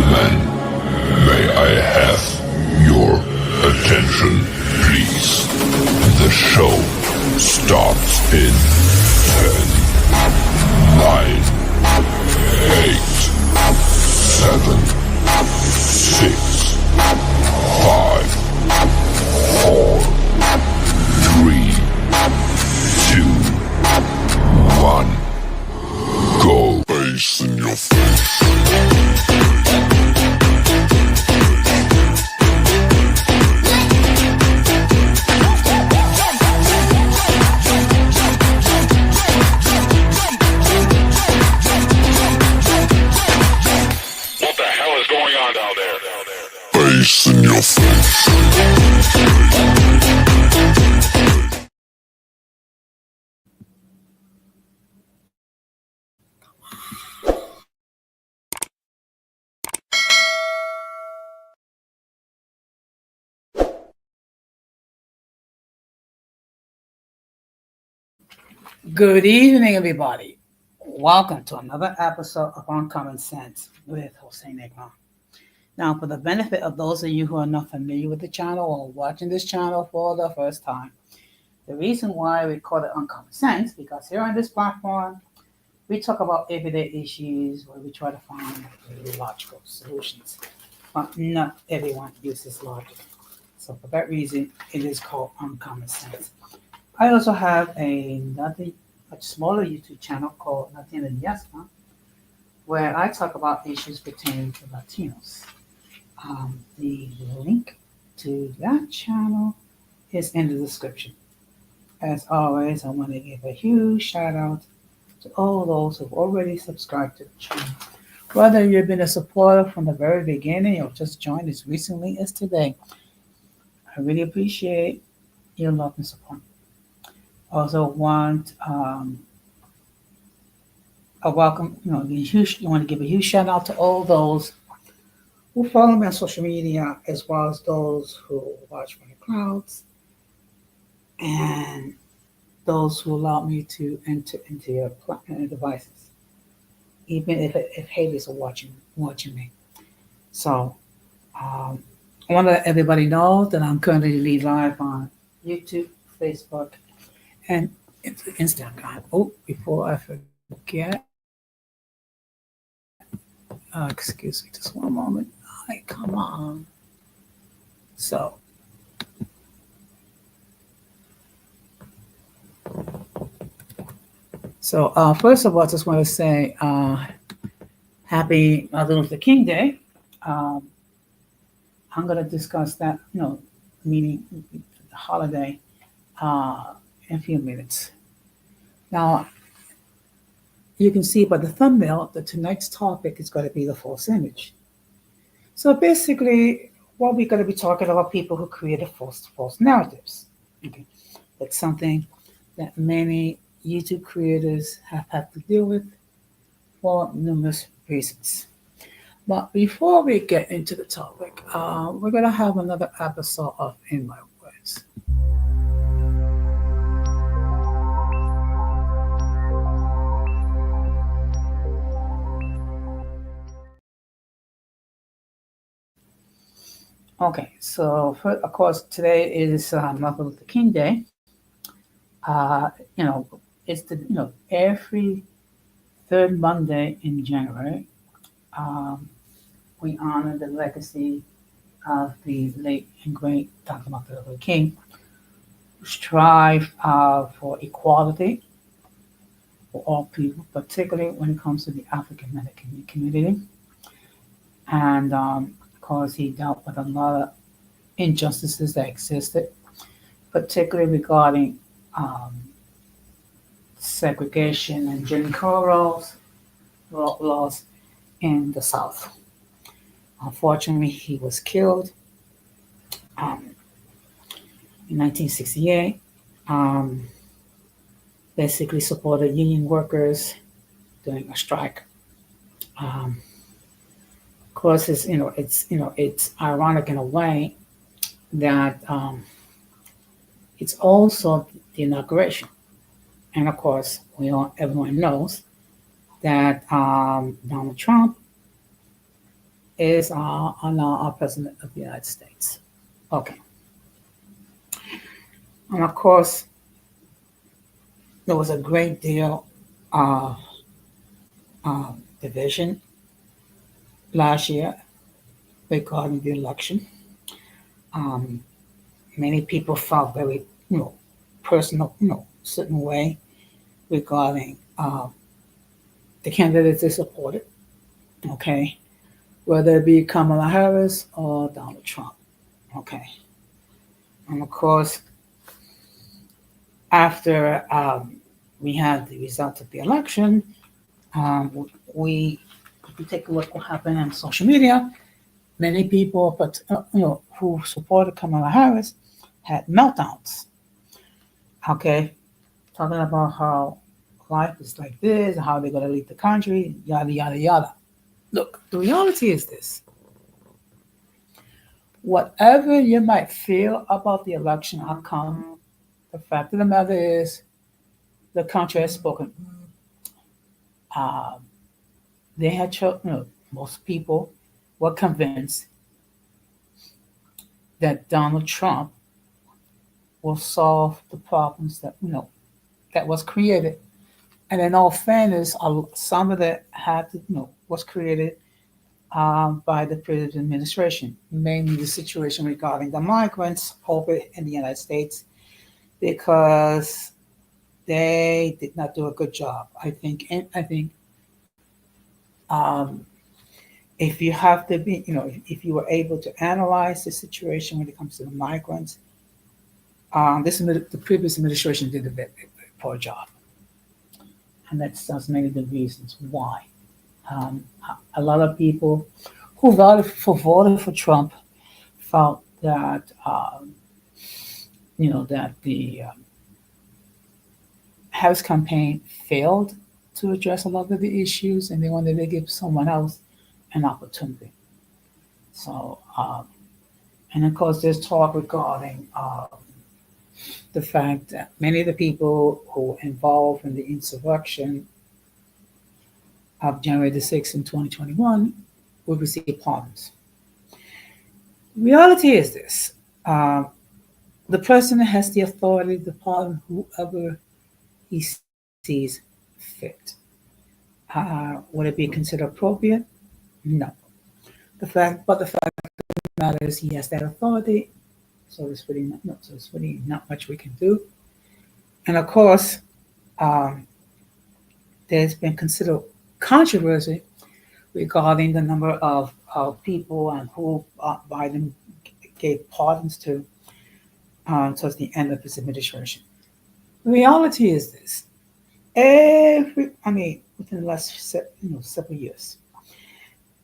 gentlemen, may I have your attention, please? The show starts in 10, 9, 8, 7, 6, 5, 4, 3, 2, 1. Go. Face in your face. What the hell is going on down there? Face in your face. Good evening, everybody. Welcome to another episode of Uncommon Sense with Jose Negron. Now, for the benefit of those of you who are not familiar with the channel or watching this channel for the first time, the reason why we call it Uncommon Sense because here on this platform, we talk about everyday issues where we try to find logical solutions. But not everyone uses logic. So for that reason, it is called Uncommon Sense. I also have another much smaller YouTube channel called Latina Diaspora, where I talk about issues pertaining to Latinos. The link to that channel is in the description. As always, I want to give a huge shout out to all those who've already subscribed to the channel. Whether you've been a supporter from the very beginning or just joined as recently as today, I really appreciate your love and support. Also want a welcome, you want to give a huge shout out to all those who follow me on social media, as well as those who watch from the clouds, and those who allow me to enter into your devices, even if haters are watching me. So I want to let everybody know that I'm currently live on YouTube, Facebook, and Instagram. Oh, before I forget, excuse me, just one moment. Hey, come on. So, first of all, I just want to say happy Martin Luther King Day. I'm going to discuss that, meaning the holiday, in a few minutes. Now, you can see by the thumbnail that tonight's topic is going to be the false image. So basically, what we're going to be talking about people who create false narratives. Okay, that's something that many YouTube creators have had to deal with for numerous reasons. But before we get into the topic, we're going to have another episode of In My Words. Okay, so of course today is Martin Luther King Day. It's every third Monday in January. We honor the legacy of the late and great Dr. Martin Luther King, who strived for equality for all people, particularly when it comes to the African American community. And of course, he dealt with a lot of injustices that existed, particularly regarding segregation and Jim Crow laws in the South. Unfortunately, he was killed in 1968. Basically supported union workers during a strike. Of course, it's ironic in a way that it's also the inauguration, and of course, everyone knows that Donald Trump is our President of the United States. Okay. And of course, there was a great deal of division last year regarding the election. Um, Many people felt very, personal, certain way regarding the candidates they supported. Okay, whether it be Kamala Harris or Donald Trump. Okay, and of course, after we had the result of the election, we if you take a look what happened on social media, many people, but who supported Kamala Harris, had meltdowns. Okay, talking about how life is like this, how they're going to lead the country, yada yada yada. Look, the reality is this: whatever you might feel about the election outcome, the fact of the matter is, the country has spoken. Um, they had most people were convinced that Donald Trump will solve the problems that was created. And in all fairness, some of that had to, was created by the previous administration, mainly the situation regarding the migrants over in the United States, because they did not do a good job. I think um, if you have to be, if you were able to analyze the situation when it comes to the migrants, the previous administration did a very poor job, and that's many of the reasons why. Um, a lot of people who voted for Trump felt that that the Harris campaign failed to address a lot of the issues, and they wanted to give someone else an opportunity. So, and of course, there's talk regarding the fact that many of the people who were involved in the insurrection of January the 6th in 2021 will receive pardons. Reality is this: the president has the authority to pardon whoever he sees fit. Would it be considered appropriate? No. The fact matter is he has that authority, so there's really not much we can do. And of course, um, there's been considerable controversy regarding the number of people and who Biden gave pardons to towards the end of his administration. The reality is this: within the last several years,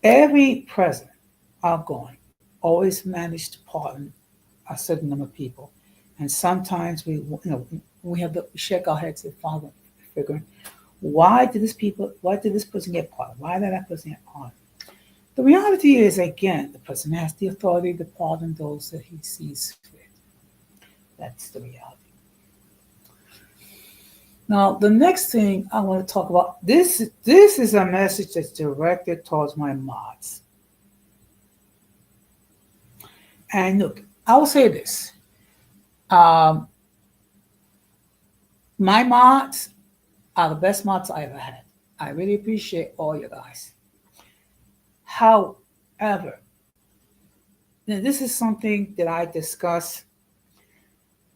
every president outgoing always managed to pardon a certain number of people, and sometimes we have to shake our heads and follow, figuring why did this person get pardoned? Why did that person get pardoned? The reality is, again, the president has the authority to pardon those that he sees fit. That's the reality. Now, the next thing I want to talk about, this is a message that's directed towards my mods. And look, I will say this. My mods are the best mods I ever had. I really appreciate all you guys. However, this is something that I discussed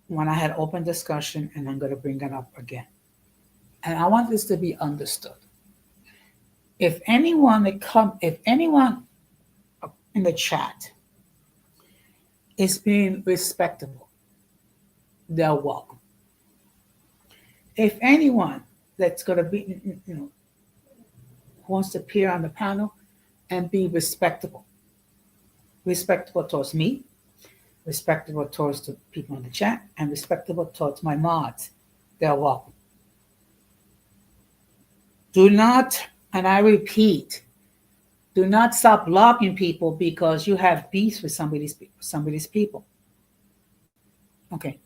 when I had open discussion, and I'm going to bring it up again. And I want this to be understood. If anyone in the chat is being respectable, they're welcome. If anyone that's going to be, wants to appear on the panel and be respectable towards me, respectable towards the people in the chat, and respectable towards my mods, they're welcome. Do not, and I repeat, do not stop blocking people because you have beefs with somebody's people. Okay.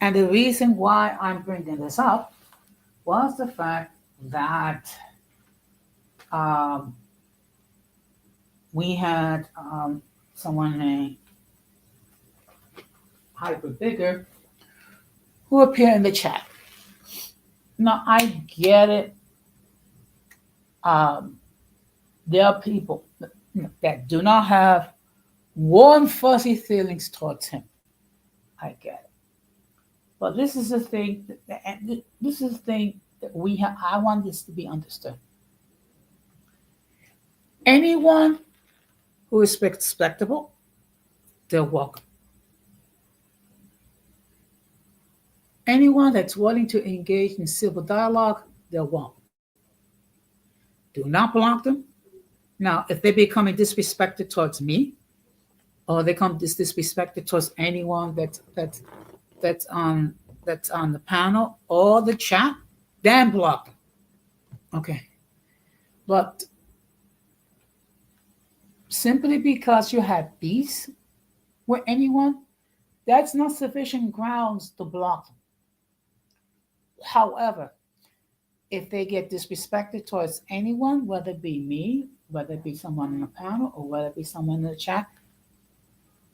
And the reason why I'm bringing this up was the fact that we had someone named Hyper Bigger who appeared in the chat. Now, I get it. There are people that do not have warm, fuzzy feelings towards him. I get it. But this is the thing, this is the thing that we have. I want this to be understood. Anyone who is respectable, they're welcome. Anyone that's willing to engage in civil dialogue, they're welcome. Do not block them. Now, if they become disrespected towards me, or they come disrespected towards anyone that's on the panel or the chat, then block them. Okay. But simply because you have peace with anyone, that's not sufficient grounds to block them. However, if they get disrespected towards anyone, whether it be me, whether it be someone on the panel, or whether it be someone in the chat,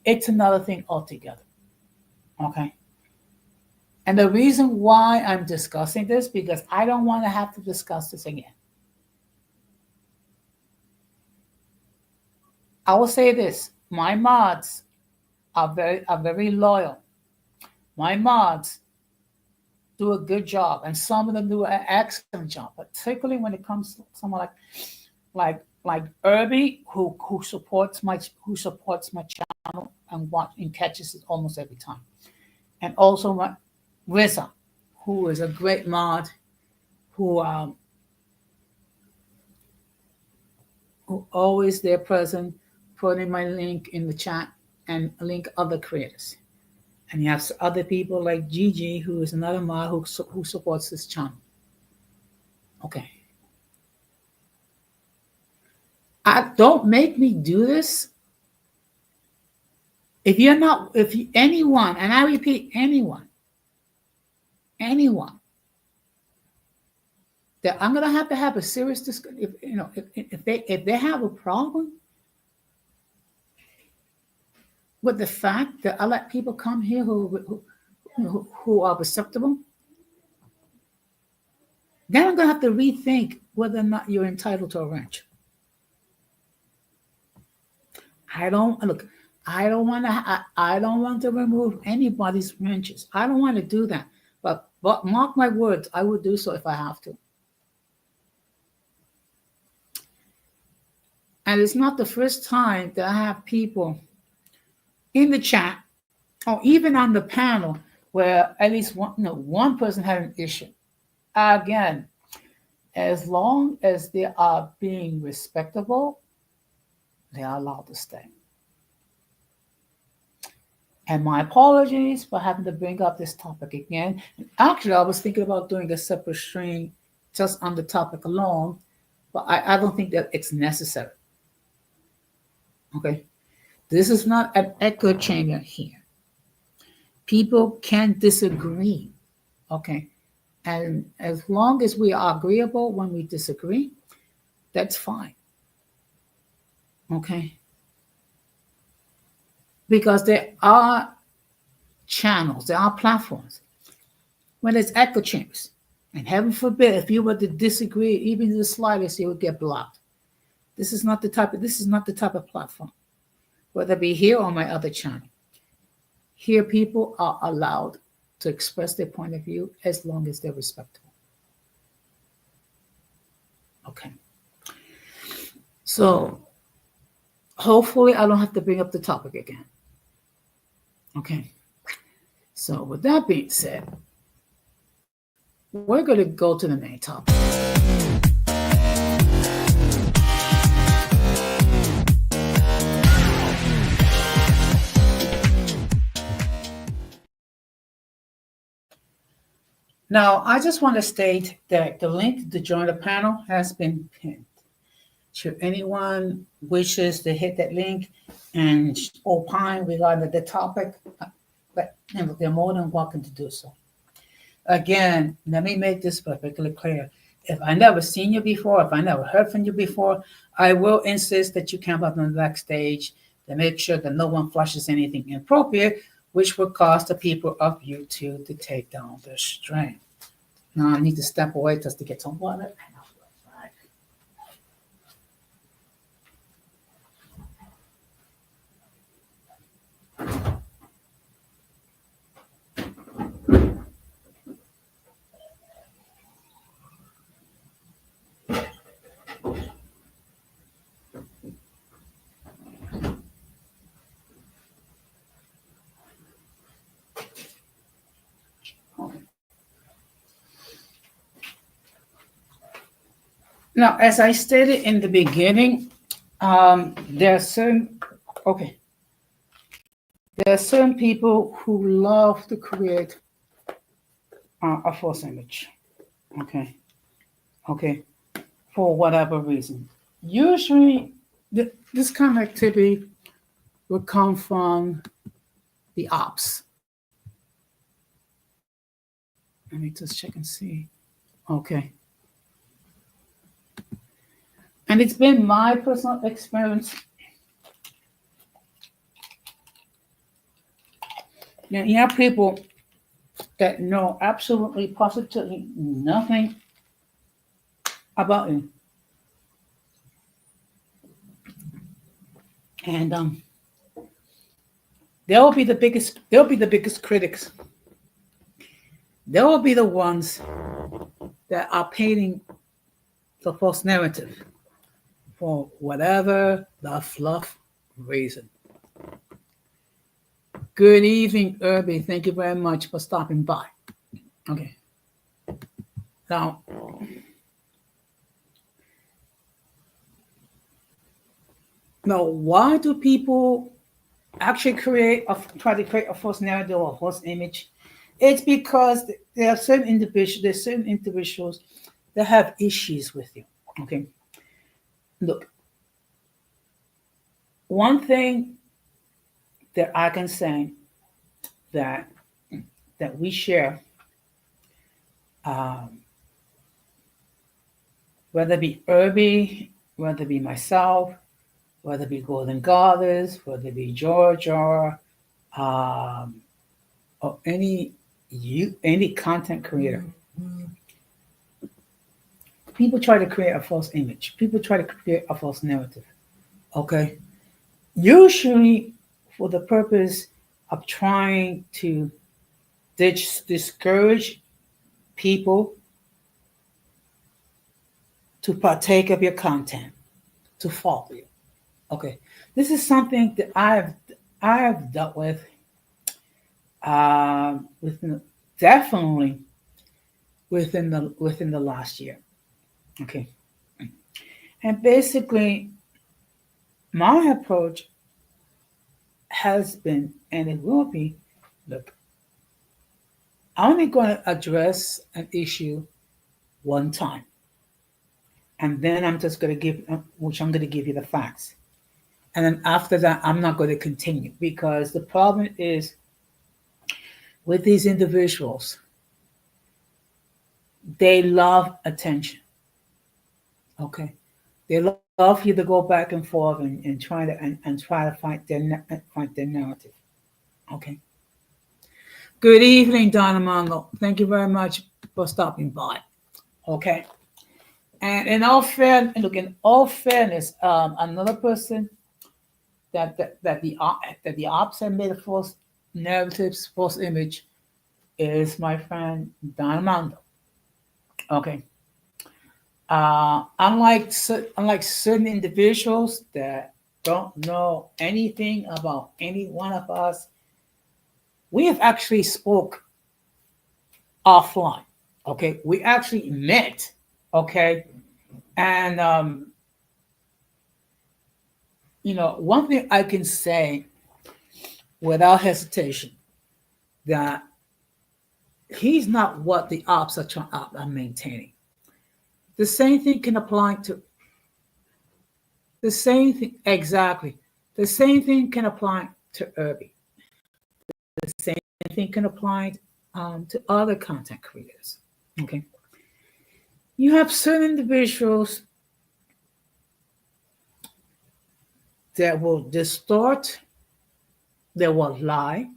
it's another thing altogether. Okay? And the reason why I'm discussing this, because I don't want to have to discuss this again. I will say this: my mods are very loyal. My mods do a good job, and some of them do an excellent job. Particularly when it comes to someone like Irby, who supports my channel and catches it almost every time, and also my Risa, who is a great mod, who always there present, putting my link in the chat and link other creators. And you have other people like Gigi, who is another mod who supports this channel. Okay. Don't make me do this. Anyone, and I repeat, anyone, that I'm gonna have to have a serious discussion. If they have a problem with the fact that I let people come here who are acceptable, then I'm gonna have to rethink whether or not you're entitled to a ranch. I don't want to remove anybody's ranches. I don't want to do that. But mark my words, I would do so if I have to. And it's not the first time that I have people in the chat or even on the panel where at least one person had an issue. Again, as long as they are being respectable, they are allowed to stay. And my apologies for having to bring up this topic again. And actually, I was thinking about doing a separate stream just on the topic alone, but I don't think that it's necessary. Okay? This is not an echo chamber here. People can disagree. Okay? And as long as we are agreeable when we disagree, that's fine. Okay? Because there are channels, there are platforms when there's echo chambers. And heaven forbid, if you were to disagree even to the slightest, you would get blocked. This is not the type of platform, whether it be here or my other channel. Here, people are allowed to express their point of view as long as they're respectable. Okay. So hopefully I don't have to bring up the topic again. Okay. So with that being said, we're going to go to the main topic. Now, I just want to state that the link to join the panel has been pinned. Should anyone wishes to hit that link and opine regarding the topic, but they're more than welcome to do so. Again, let me make this perfectly clear. If I never seen you before, if I never heard from you before, I will insist that you come up on the backstage to make sure that no one flushes anything inappropriate, which will cause the people of YouTube to take down their stream. Now I need to step away just to get some water. Now, as I stated in the beginning, there are certain there are certain people who love to create a false image. Okay, for whatever reason. Usually, this kind of activity will come from the ops. Let me just check and see. Okay. And it's been my personal experience. You have people that know absolutely, positively nothing about you. And they'll be the biggest critics. They'll be the ones that are painting the false narrative for whatever the fluff reason. Good evening, Irby. Thank you very much for stopping by. Okay. Now, why do people actually try to create a false narrative or a false image? It's because there are certain individuals that have issues with you. Okay. Look, one thing that I can say that we share, whether it be Irby, whether it be myself, whether it be Golden Goddess, whether it be Georgia, or any content creator. People try to create a false image. People try to create a false narrative. Okay? Usually for the purpose of trying to discourage people to partake of your content, to follow you. Okay, this is something that I have dealt with, definitely within the last year. Okay, and basically, my approach has been, and it will be, look, I'm only going to address an issue one time, and then I'm just going to give you the facts. And then after that, I'm not going to continue, because the problem is with these individuals, they love attention. Okay, they love you to go back and forth and try to fight their narrative. Okay. Good evening, Donna Mongo. Thank you very much for stopping by. Okay. And in all fairness, another person that the ops have made a false narratives, false image, is my friend Don Armando. Okay. Unlike certain individuals that don't know anything about any one of us, we have actually spoke offline. Okay, we actually met. Okay, and one thing I can say without hesitation, that he's not what the ops are maintaining. The same thing can apply to the same thing exactly. The same thing can apply to Irby. The same thing can apply to other content creators. Okay. You have certain individuals that will distort, they will lie,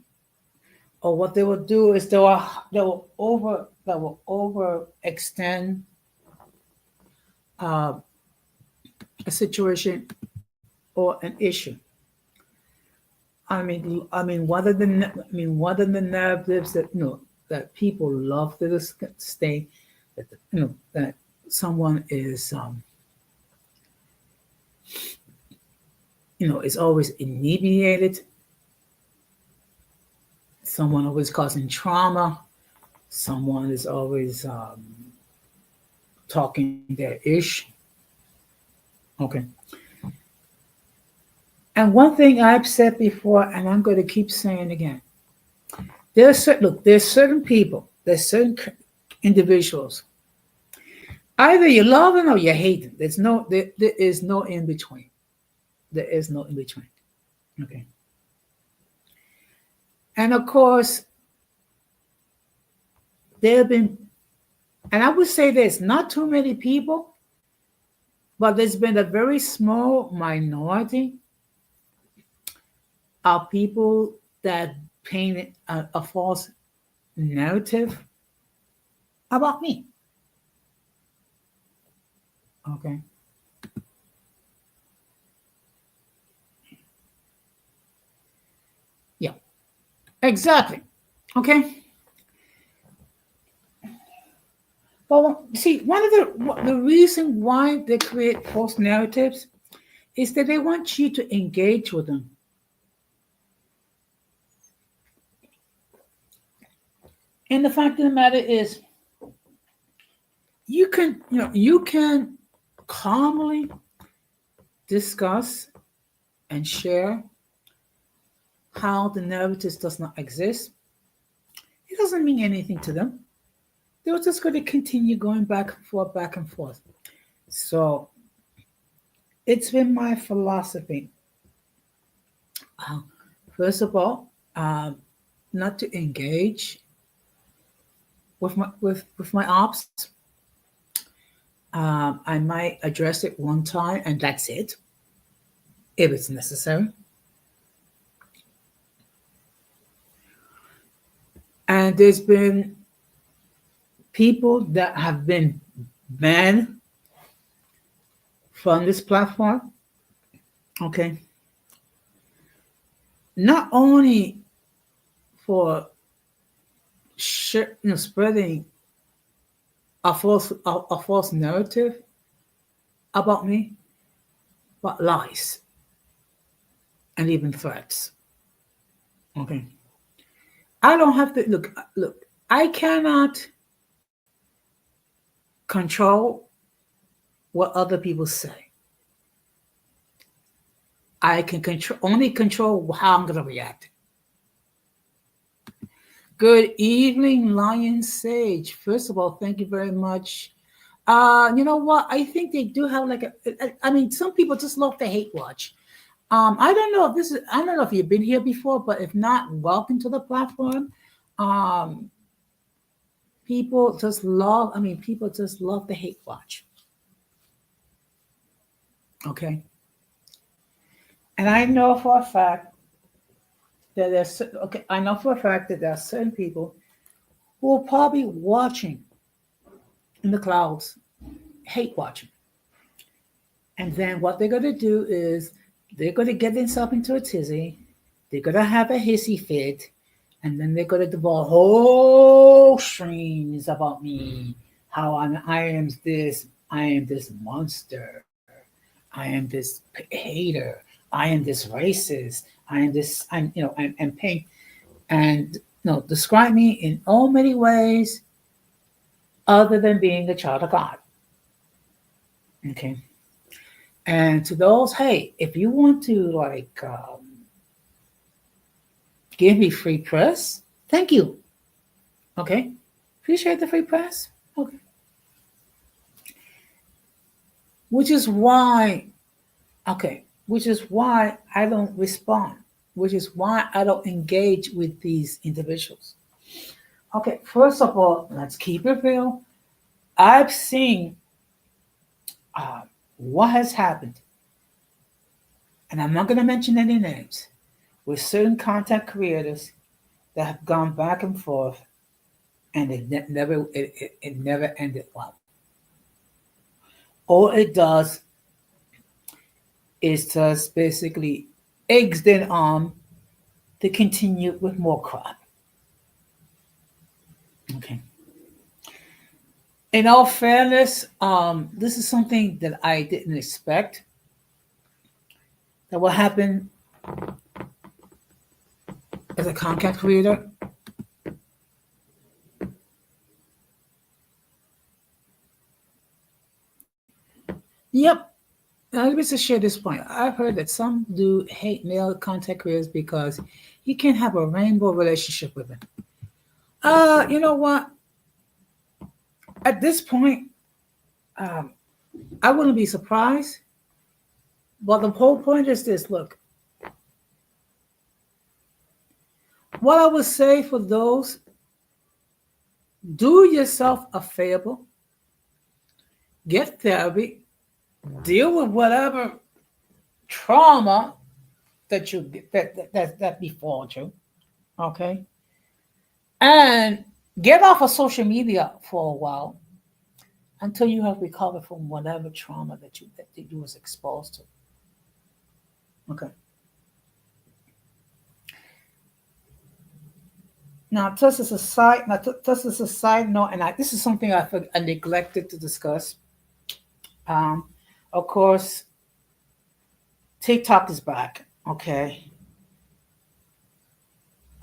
or what they will do is they will overextend uh, a situation or an issue. One of the narratives that that people love to stay that that someone is is always inebriated, someone always causing trauma, someone is always talking their ish. Okay. And one thing I've said before, and I'm going to keep saying again, there's certain people, there's certain individuals. Either you love them or you hate them. There is no in between. There is no in between. Okay. And of course, there have been, and I would say there's not too many people, but there's been a very small minority of people that paint a false narrative about me. Okay. Yeah, exactly. Okay. Well, see, one of the reason why they create false narratives is that they want you to engage with them. And the fact of the matter is, you can calmly discuss and share how the narrative does not exist. It doesn't mean anything to them. They're just going to continue going back and forth, back and forth. So it's been my philosophy. Uh, First of all, not to engage with my ops. I might address it one time, and that's it, if it's necessary. And there's been people that have been banned from this platform. Okay, not only for spreading a false narrative about me, but lies and even threats. Okay, I don't have to look. Look, I cannot control what other people say. I can only control how I'm going to react. Good evening, Lion Sage. First of all, thank you very much. You know what? I think they do have like some people just love to hate watch. I don't know if you've been here before, but if not, welcome to the platform. Um, people just love to hate watch. Okay. And I know for a fact I know for a fact that there are certain people who are probably watching in the clouds, hate watching. And then what they're going to do is they're going to get themselves into a tizzy. They're going to have a hissy fit. And then they're going to develop whole streams about me. How I am this monster. I am this hater. I am this racist. I'm pain. And describe me in all many ways other than being a child of God. Okay. And to those, hey, if you want to give me free press, thank you. Okay. Appreciate the free press. Okay. Which is why I don't respond, which is why I don't engage with these individuals. Okay, first of all, let's keep it real. I've seen what has happened, and I'm not going to mention any names, with certain content creators that have gone back and forth, and it never ended well. All it does is just basically eggs their arm to continue with more crap. Okay. In all fairness, this is something that I didn't expect that will happen as a content creator. Yep. Now, let me just share this point. I've heard that some do hate male content creators because you can't have a rainbow relationship with them. You know what? At this point, I wouldn't be surprised. But the whole point is this: look, what I would say for those, do yourself a favor, get therapy, deal with whatever trauma that you that befalls you, okay, and get off of social media for a while until you have recovered from whatever trauma that you was exposed to. Okay. Now, just as a side note, and this is something I neglected to discuss. Of course, TikTok is back. Okay.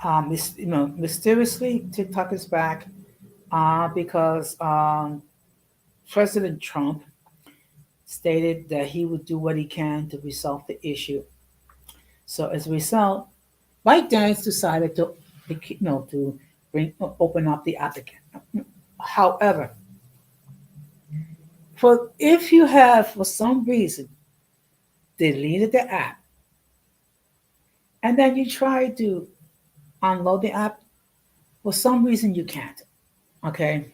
Mysteriously, TikTok is back because President Trump stated that he would do what he can to resolve the issue. So as a result, ByteDance decided to open up the applicant. However, if you have for some reason deleted the app and then you try to unload the app, for some reason you can't. Okay.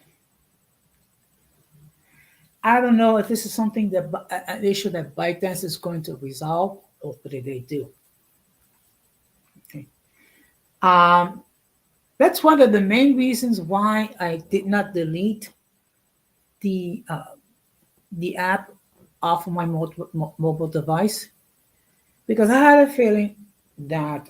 I don't know if this is something that an issue that ByteDance is going to resolve. Hopefully they do. Okay. That's one of the main reasons why I did not delete the app off of my mobile device, because I had a feeling that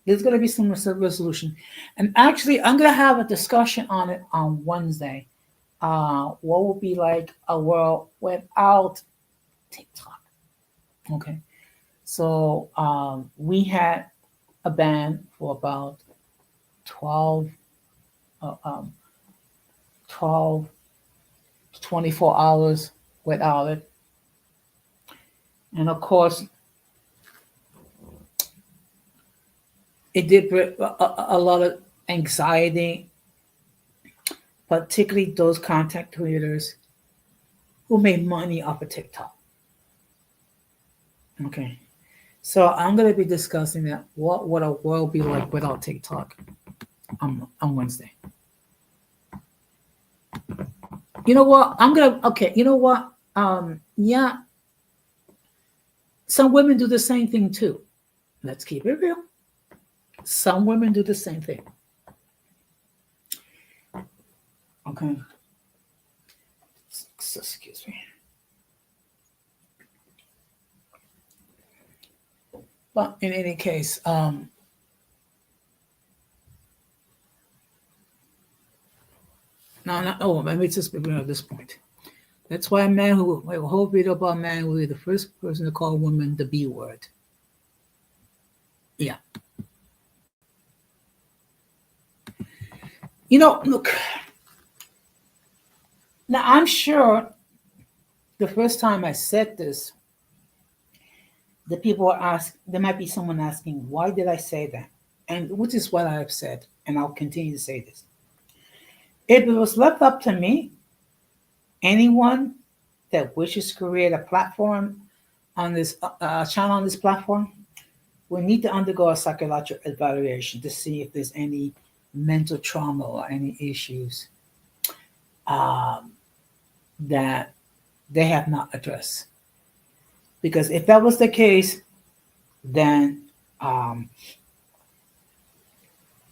there's going to be some resolution. And actually, I'm going to have a discussion on it on Wednesday. What would be like a world without TikTok? Okay. So we had a ban for about 12 to 24 hours without it. And of course, it did bring a lot of anxiety, particularly those content creators who made money off of TikTok. Okay. So I'm going to be discussing that. What would a world be like without TikTok on Wednesday? You know what? You know what? Yeah. Some women do the same thing too. Let's keep it real. Some women do the same thing. Okay. Excuse me. But in any case, no, let me just be real at this point. That's why a man a whole video about a man will be the first person to call a woman the B word. Yeah. Look. Now, I'm sure the first time I said this, the people were there might be someone asking, why did I say that? And which is what I've said, and I'll continue to say this. If it was left up to me, anyone that wishes to create a platform on this channel on this platform will need to undergo a psychological evaluation to see if there's any mental trauma or any issues. um, that they have not addressed. Because if that was the case, then um,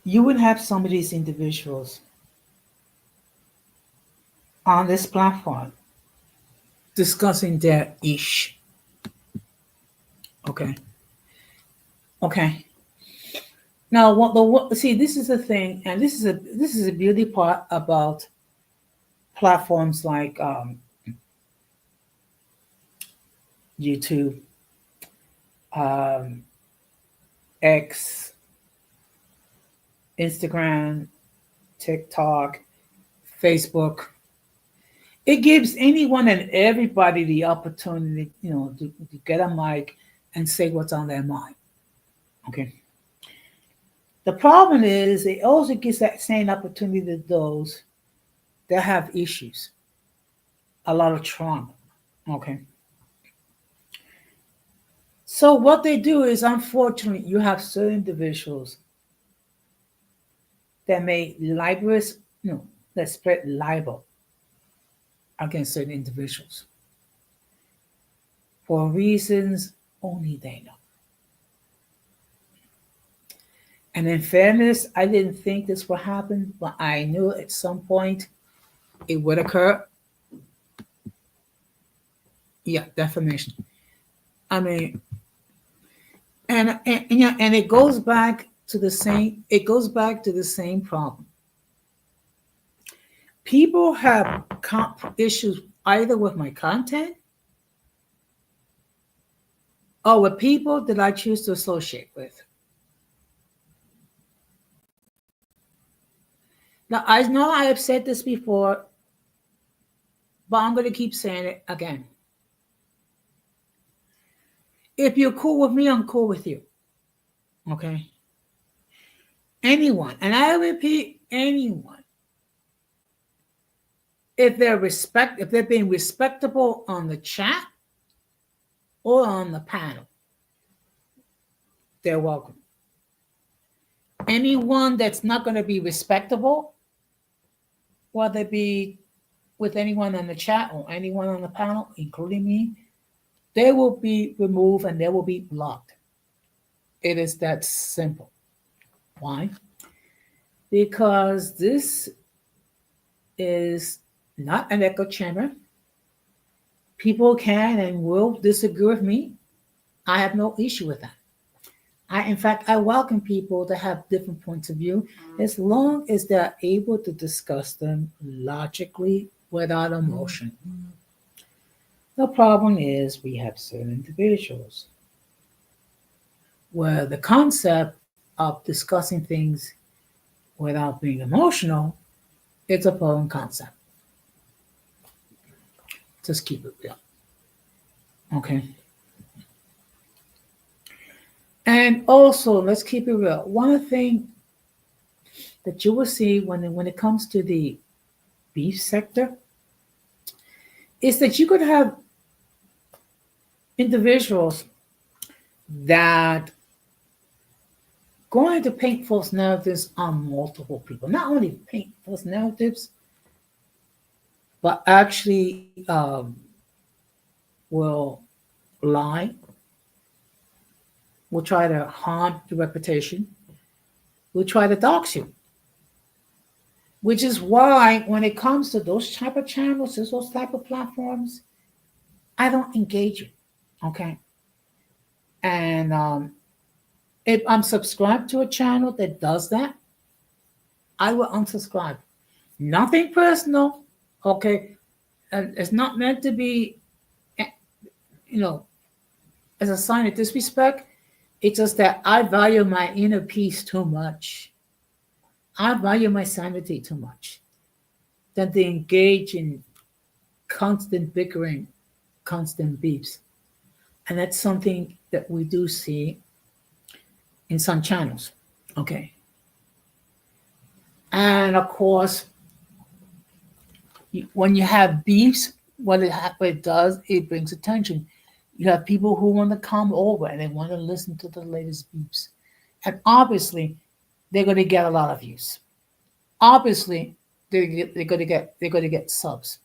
you would have some of these individuals on this platform discussing their ish. Okay. Okay. Now, see, this is the thing, and this is a beauty part about platforms like YouTube, um, X, Instagram, TikTok, Facebook. It gives anyone and everybody the opportunity, to get a mic and say what's on their mind. Okay. The problem is it also gives that same opportunity to those that have issues, a lot of trauma. Okay. So what they do is, unfortunately, you have certain individuals that may libelous, that spread libel against certain individuals for reasons only they know. And in fairness, I didn't think this would happen, but I knew at some point it would occur. Yeah, defamation. I mean, and it goes back to the same. It goes back to the same problem. People have issues either with my content or with people that I choose to associate with. Now, I know I have said this before, but I'm going to keep saying it again. If you're cool with me, I'm cool with you. Okay? Anyone, and I repeat, anyone. If they're being respectable on the chat or on the panel, they're welcome. Anyone that's not going to be respectable, whether it be with anyone on the chat or anyone on the panel, including me, they will be removed and they will be blocked. It is that simple. Why? Because this is not an echo chamber. People can and will disagree with me. I have no issue with that. In fact, I welcome people that have different points of view as long as they're able to discuss them logically without emotion. The problem is we have certain individuals where the concept of discussing things without being emotional is a foreign concept. Just keep it real. Okay. And also, let's keep it real. One thing that you will see when it comes to the beef sector is that you could have individuals that going to paint false narratives on multiple people. Not only paint false narratives, but actually will lie, will try to harm the reputation, will try to dox you. Which is why when it comes to those type of channels, those type of platforms, I don't engage you. Okay. And if I'm subscribed to a channel that does that, I will unsubscribe. Nothing personal. Okay. And it's not meant to be, as a sign of disrespect. It's just that I value my inner peace too much. I value my sanity too much than to engage in constant bickering, constant beefs. And that's something that we do see in some channels. Okay. And of course, when you have beefs, what it does, it brings attention. You have people who want to come over and they want to listen to the latest beefs. And obviously, they're going to get a lot of views. Obviously, they're gonna get subs.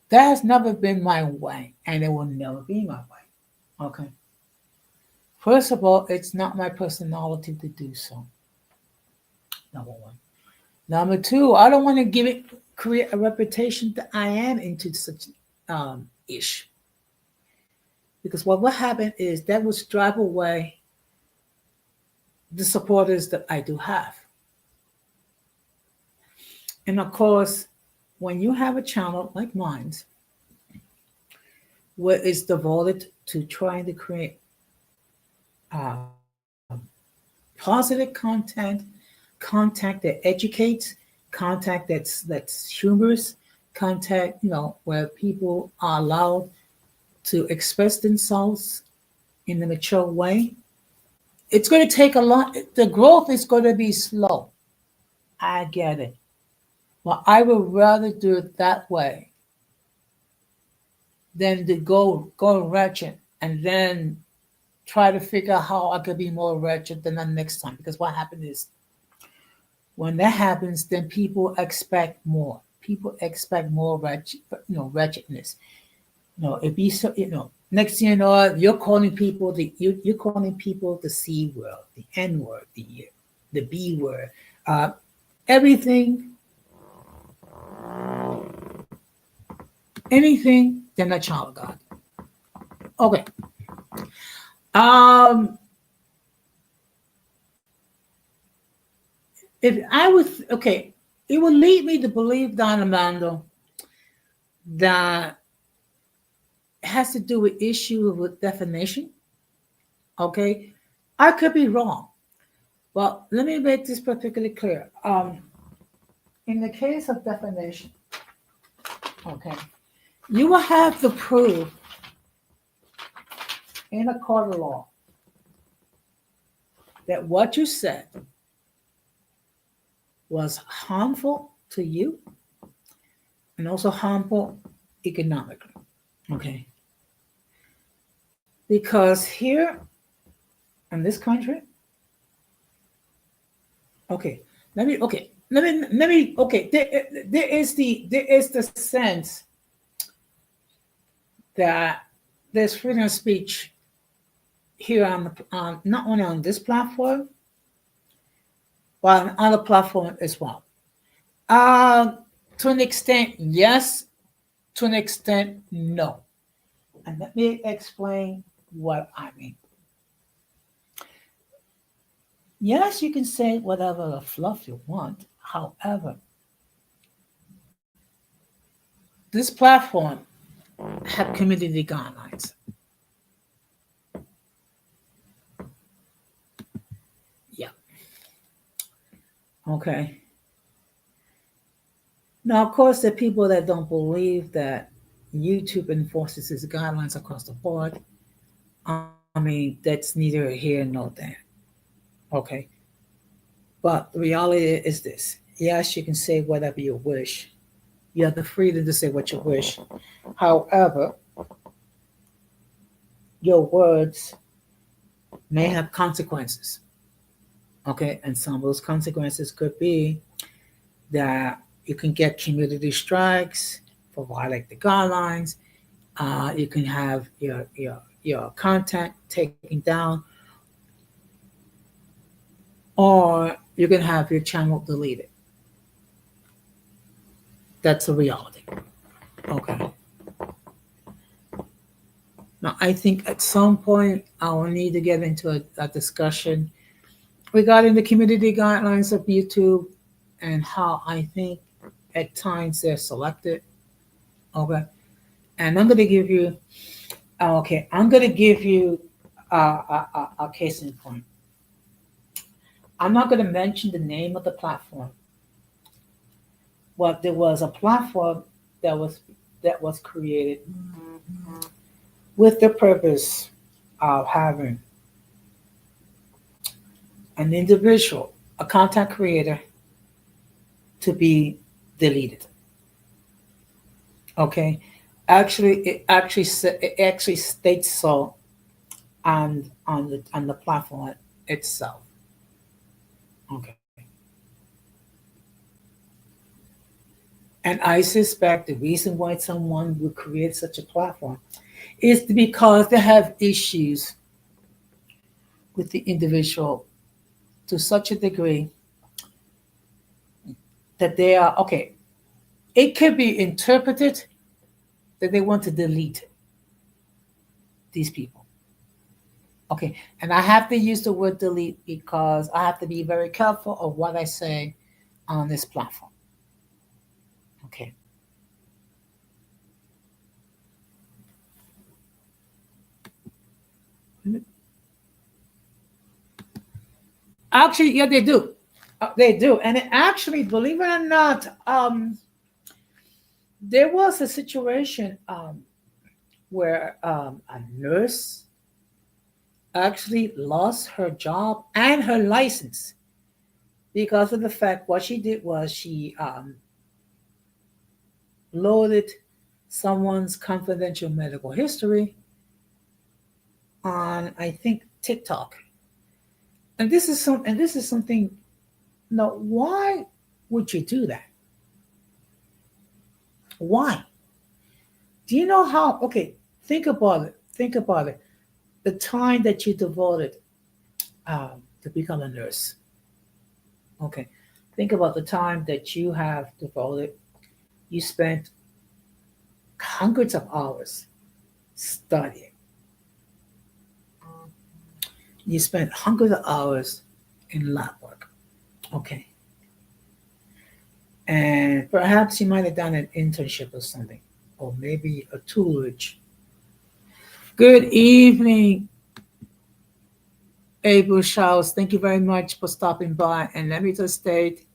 That has never been my way, and it will never be my way. Okay. First of all, it's not my personality to do so. Number one. Number two, I don't want to create a reputation that I am into such ish. Because what will happen is that will drive away the supporters that I do have. And of course, when you have a channel like mine, where it's devoted to trying to create uh, positive content that educates, content that's humorous, content where people are allowed to express themselves in a mature way. It's going to take a lot. The growth is going to be slow. I get it, but I would rather do it that way than to go wretched and then try to figure out how I could be more wretched than the next time. Because what happens is when that happens, then people expect more. People expect more wretchedness. If you so, next thing you know, you're calling people you're calling people the C word, the N word, the B word, everything, anything than a child of God. Okay. If I was okay, it would lead me to believe, Don Armando, that has to do with issue with definition. Okay, I could be wrong, but let me make this particularly clear. In the case of defamation, okay, you will have to prove in a court of law that what you said was harmful to you and also harmful economically. Okay. Because here in this country, okay, there is the sense that there's freedom of speech here not only on this platform, but on other platforms as well. To an extent, yes. To an extent, no. And let me explain what I mean. Yes, you can say whatever fluff you want. However, this platform have community guidelines. Yeah. Okay. Now, of course, there are people that don't believe that YouTube enforces its guidelines across the board. I mean, that's neither here nor there. Okay. But the reality is this. Yes, you can say whatever you wish. You have the freedom to say what you wish. However, your words may have consequences. Okay. And some of those consequences could be that you can get community strikes for violating the guidelines. You can have your content taken down, or you can have your channel deleted. That's a reality. Okay. Now, I think at some point I will need to get into a discussion regarding the community guidelines of YouTube and how I think at times they're selected. Okay. And I'm going to give you, a case in point. I'm not going to mention the name of the platform, but there was a platform that was created with the purpose of having an individual, a content creator, to be deleted. Okay, it actually states so on the platform itself. Okay. And I suspect the reason why someone would create such a platform is because they have issues with the individual to such a degree that they are, okay, it could be interpreted that they want to delete these people. Okay, and I have to use the word delete because I have to be very careful of what I say on this platform. Okay. Actually, yeah, they do. They do. And it actually, believe it or not, there was a situation where a nurse actually lost her job and her license because of the fact what she did was she loaded someone's confidential medical history on, I think, TikTok. And this is something. Now, why would you do that? Why? Do you know how? Okay, think about it. Think about it. The time that you devoted to become a nurse. Okay, think about the time that you have devoted. You spent hundreds of hours studying. You spent hundreds of hours in lab work. Okay, and perhaps you might have done an internship or something, or maybe a tutelage. Good evening, Abel Showers. Thank you very much for stopping by. And let me just state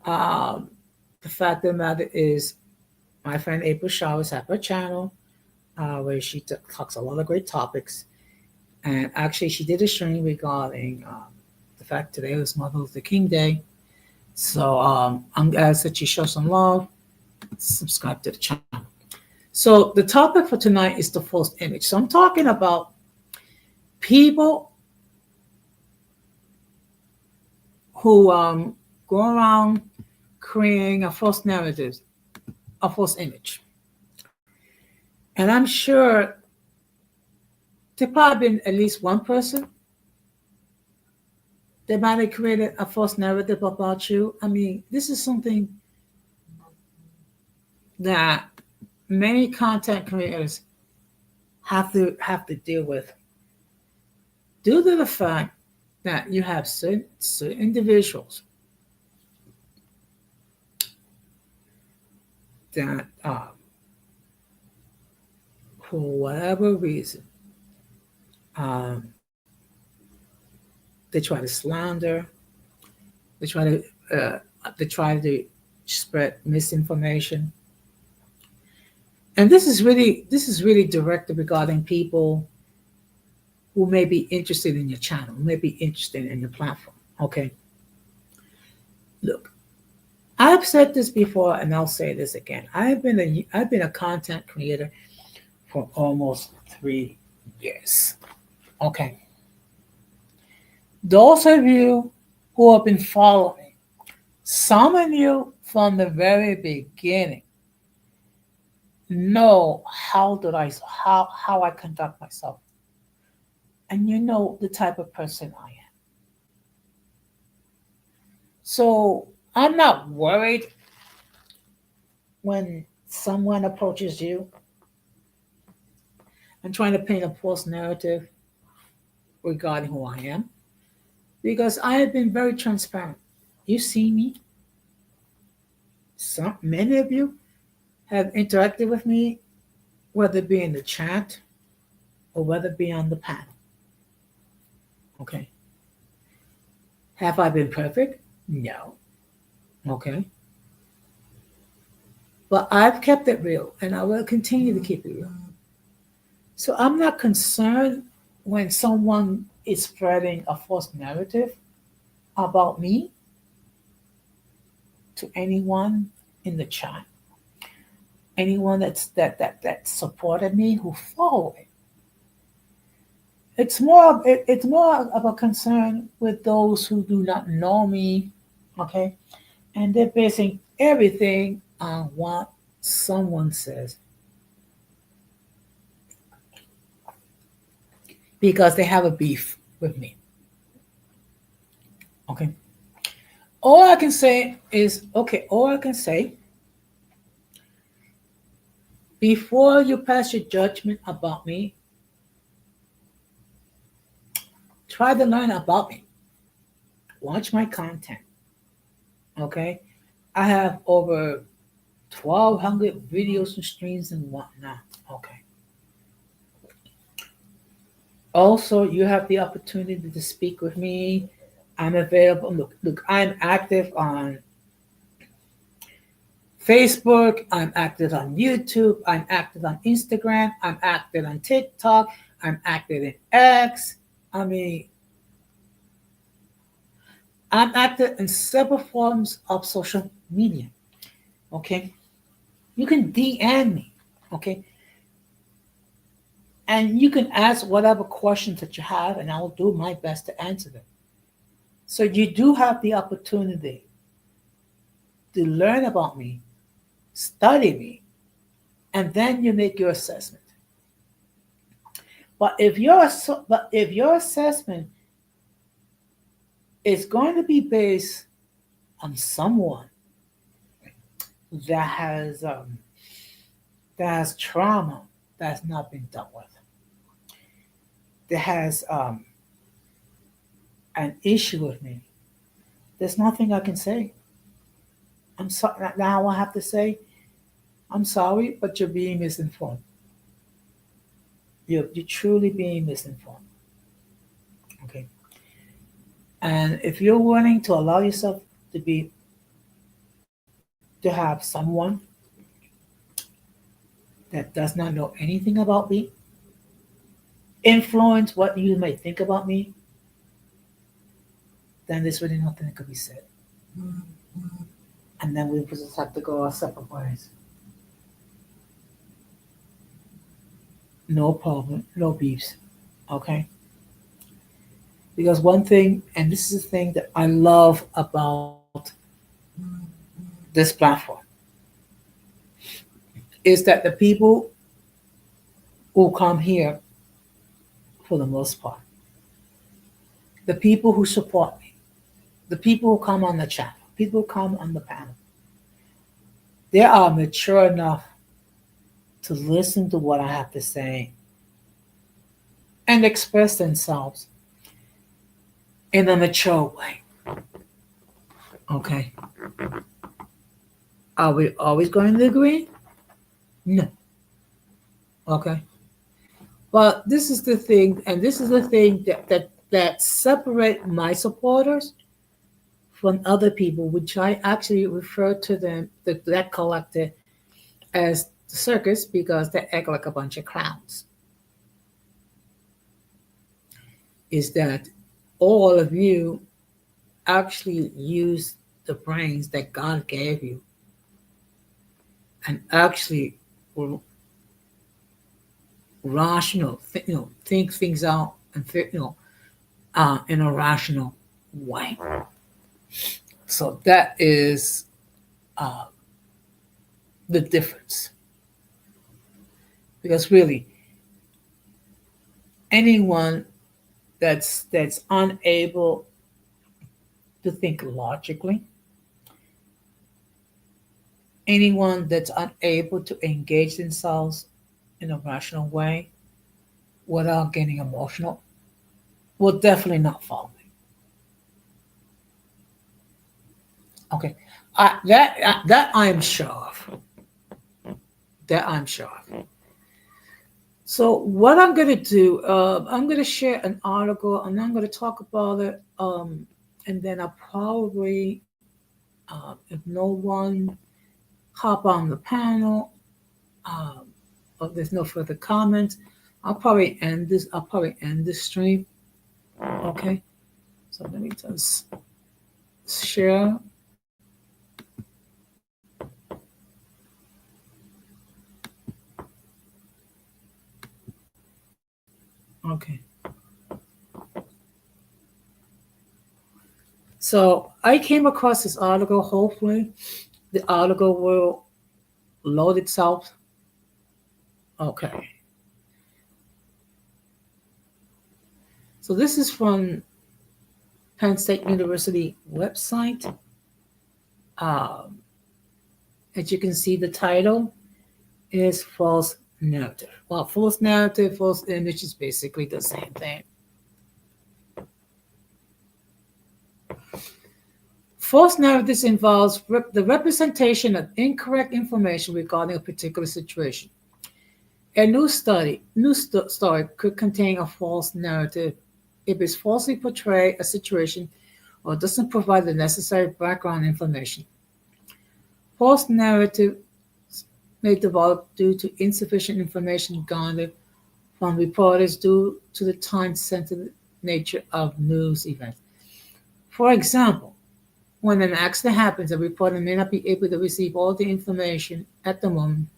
um, the fact of the matter is, my friend April Showers have her channel where she talks a lot of great topics. And actually, she did a stream regarding the fact today was Martin Luther King Day. So I'm going to ask that you show some love, subscribe to the channel. So the topic for tonight is the false image. So I'm talking about people who go around creating a false narrative, a false image. And I'm sure there probably been at least one person that might have created a false narrative about you. I mean, this is something that many content creators have to deal with due to the fact that you have certain individuals that for whatever reason um, they try to slander, they try to spread misinformation, and this is really directed regarding people who may be interested in your channel, who may be interested in your platform. Okay, look, I've said this before, and I'll say this again. I've been a content creator for almost 3 years. Okay. Those of you who have been following, some of you from the very beginning know how I conduct myself. And you know the type of person I am. So I'm not worried when someone approaches you and trying to paint a false narrative regarding who I am, because I have been very transparent. You see me. Many of you have interacted with me, whether it be in the chat or whether it be on the panel. Okay. Have I been perfect? No. Okay. But I've kept it real, and I will continue to keep it real. So I'm not concerned when someone is spreading a false narrative about me to anyone in the chat, anyone that supported me, who followed it. It's more of a concern with those who do not know me, okay, and they're basing everything on what someone says because they have a beef with me. Okay. All I can say is, okay, all I can say, before you pass your judgment about me, try to learn about me. Watch my content. Okay. I have over 1,200 videos and streams and whatnot. Okay. Also, you have the opportunity to speak with me. I'm available. Look, I'm active on Facebook. I'm active on YouTube. I'm active on Instagram. I'm active on TikTok. I'm active in X. I mean, I'm active in several forms of social media. Okay. You can DM me. Okay. And you can ask whatever questions that you have, and I will do my best to answer them. So you do have the opportunity to learn about me, study me, and then you make your assessment. But if your assessment is going to be based on someone that has um, that has trauma that's not been dealt with, that has an issue with me, there's nothing I can say. I'm sorry. Now I have to say, I'm sorry, but you're being misinformed. You're truly being misinformed. Okay. And if you're willing to allow yourself to be to have someone that does not know anything about me influence what you may think about me, then there's really nothing that could be said. And then we just have to go our separate ways. No problem, no beefs. Okay? Because one thing, and this is the thing that I love about this platform, is that the people who come here, for the most part, the people who support me, the people who come on the channel, people who come on the panel, they are mature enough to listen to what I have to say and express themselves in a mature way. Okay. Are we always going to agree? No. Okay. But this is the thing, and this is the thing that separate my supporters from other people, which I actually refer to them, that collective, as the circus because they act like a bunch of clowns. Is that all of you actually use the brains that God gave you and actually rational, think things out and in a rational way. So that is uh, the difference. Because really, anyone that's unable to think logically, anyone that's unable to engage themselves in a rational way without getting emotional will definitely not follow me. Okay, that I'm sure of. That I'm sure of. So what I'm going to do, I'm going to share an article and I'm going to talk about it, and then I'll probably, if no one hop on the panel, um, or there's no further comments, I'll probably end this. I'll probably end this stream. Okay. So let me just share. Okay. So I came across this article. Hopefully, the article will load itself. Okay. So this is from Penn State University website. Um, as you can see, the title is false narrative. Well, false narrative, false image is basically the same thing. False narratives involves the representation of incorrect information regarding a particular situation. A story could contain a false narrative if it falsely portrays a situation or doesn't provide the necessary background information. False narratives may develop due to insufficient information garnered from reporters due to the time-sensitive nature of news events. For example, when an accident happens, a reporter may not be able to receive all the information at the moment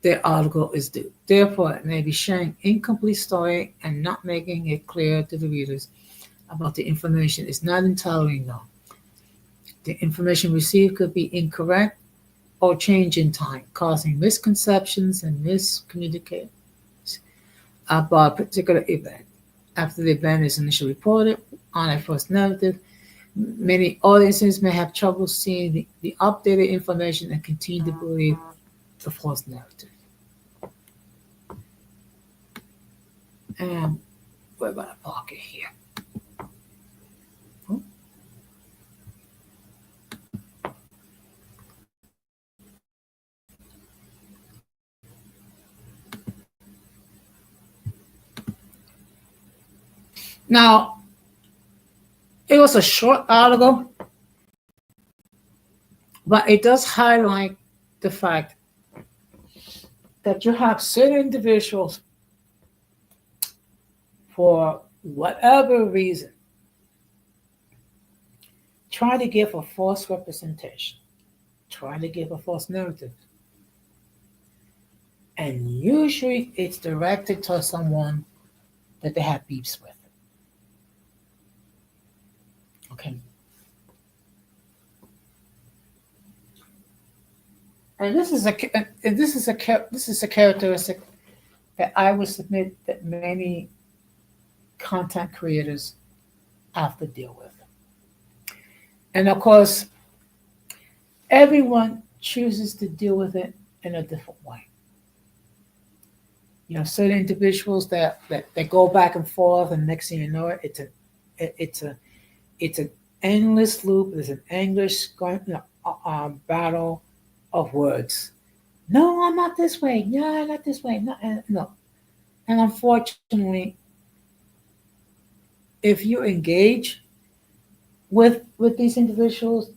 their article is due. Therefore, it may be sharing incomplete story and not making it clear to the readers about the information is not entirely known. The information received could be incorrect or change in time, causing misconceptions and miscommunications about a particular event. After the event is initially reported on a false narrative, many audiences may have trouble seeing the updated information and continue to believe the false narrative. And we're going to park it here. Now, it was a short article, but it does highlight the fact that you have certain individuals, for whatever reason, try to give a false representation, try to give a false narrative. And usually it's directed to someone that they have beefs with. Okay. And this is a characteristic that I would submit that many content creators have to deal with. And of course, everyone chooses to deal with it in a different way. You know, certain individuals that go back and forth, and next thing you know, it's an endless loop. There's an endless battle of words. No, I'm not this way. No, I'm not this way. No. And unfortunately, if you engage with these individuals,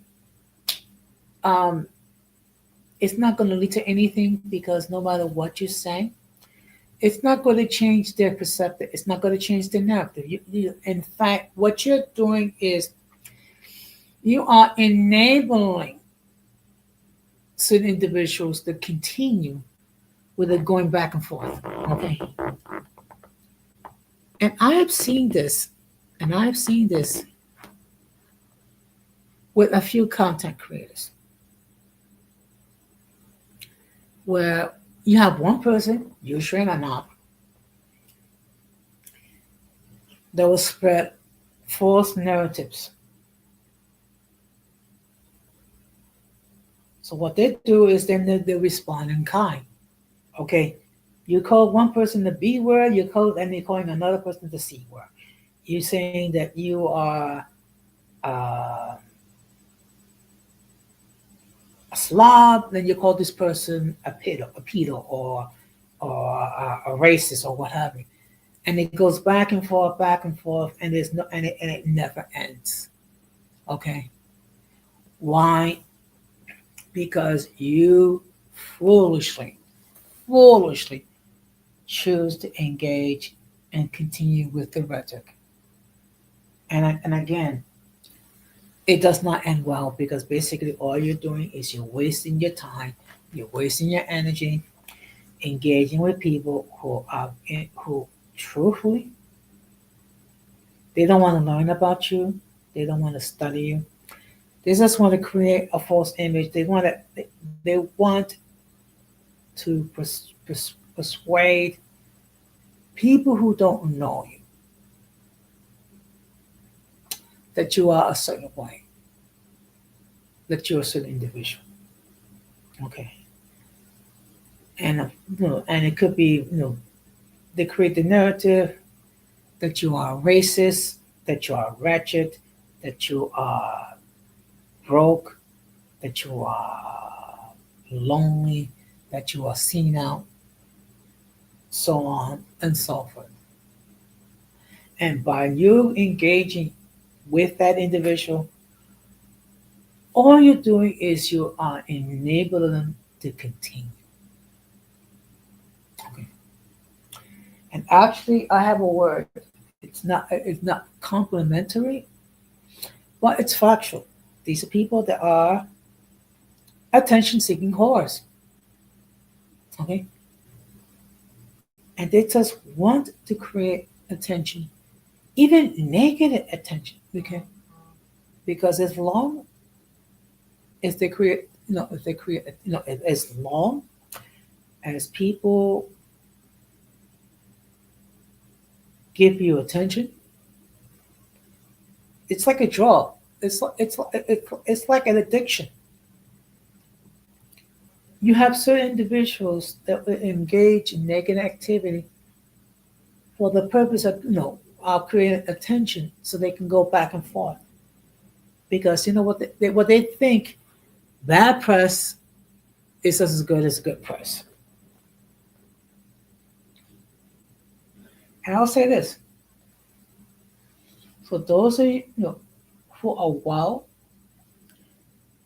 it's not going to lead to anything, because no matter what you say, it's not going to change their perspective. It's not going to change their narrative. In fact, what you're doing is you are enabling certain individuals to continue with it going back and forth. Okay. And I have seen this, with a few content creators, where you have one person, usually or not, that will spread false narratives. So what they do is then they respond in kind. Okay, you call one person the B word, you're calling another person the C word. You're saying that you are a slob, then you call this person a pedo, or a racist, or what have you. And it goes back and forth, and it never ends. Okay, why? Because you foolishly choose to engage and continue with the rhetoric. And again, it does not end well, because basically all you're doing is you're wasting your time, you're wasting your energy, engaging with people who truthfully, they don't want to learn about you. They don't want to study you. They just want to create a false image. They want to persuade people who don't know you that you are a certain way, that you're a certain individual. Okay, and and it could be they create the narrative that you are racist, that you are wretched, that you are broke, that you are lonely, that you are seen out, so on and so forth. And by you engaging with that individual, all you're doing is you are enabling them to continue. Okay. And actually, I have a word. It's not complimentary, but it's factual. These are people that are attention-seeking whores. Okay, and they just want to create attention, even negative attention. Okay, because as long as they create, if they create, as long as people give you attention, it's like a drug. It's like an addiction. You have certain individuals that will engage in negative activity for the purpose of creating attention, so they can go back and forth. Because what they think, bad press is just as good as good press. And I'll say this: for those of you, for a while,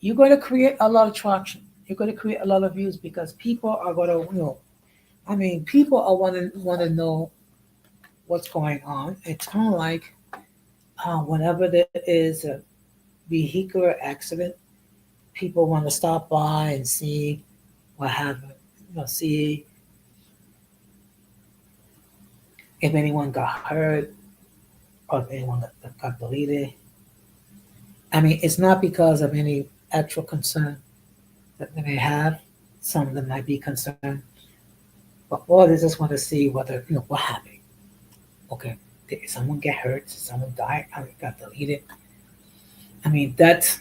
you're going to create a lot of traction. You're going to create a lot of views because people are going to, people are want to know what's going on. It's kind of like whenever there is a vehicular accident, people want to stop by and see what happened. See if anyone got hurt or if anyone got deleted. It's not because of any actual concern that they may have. Some of them might be concerned, but all they just want to see whether what happened. Okay, did someone get hurt? Did someone die? Got deleted? That's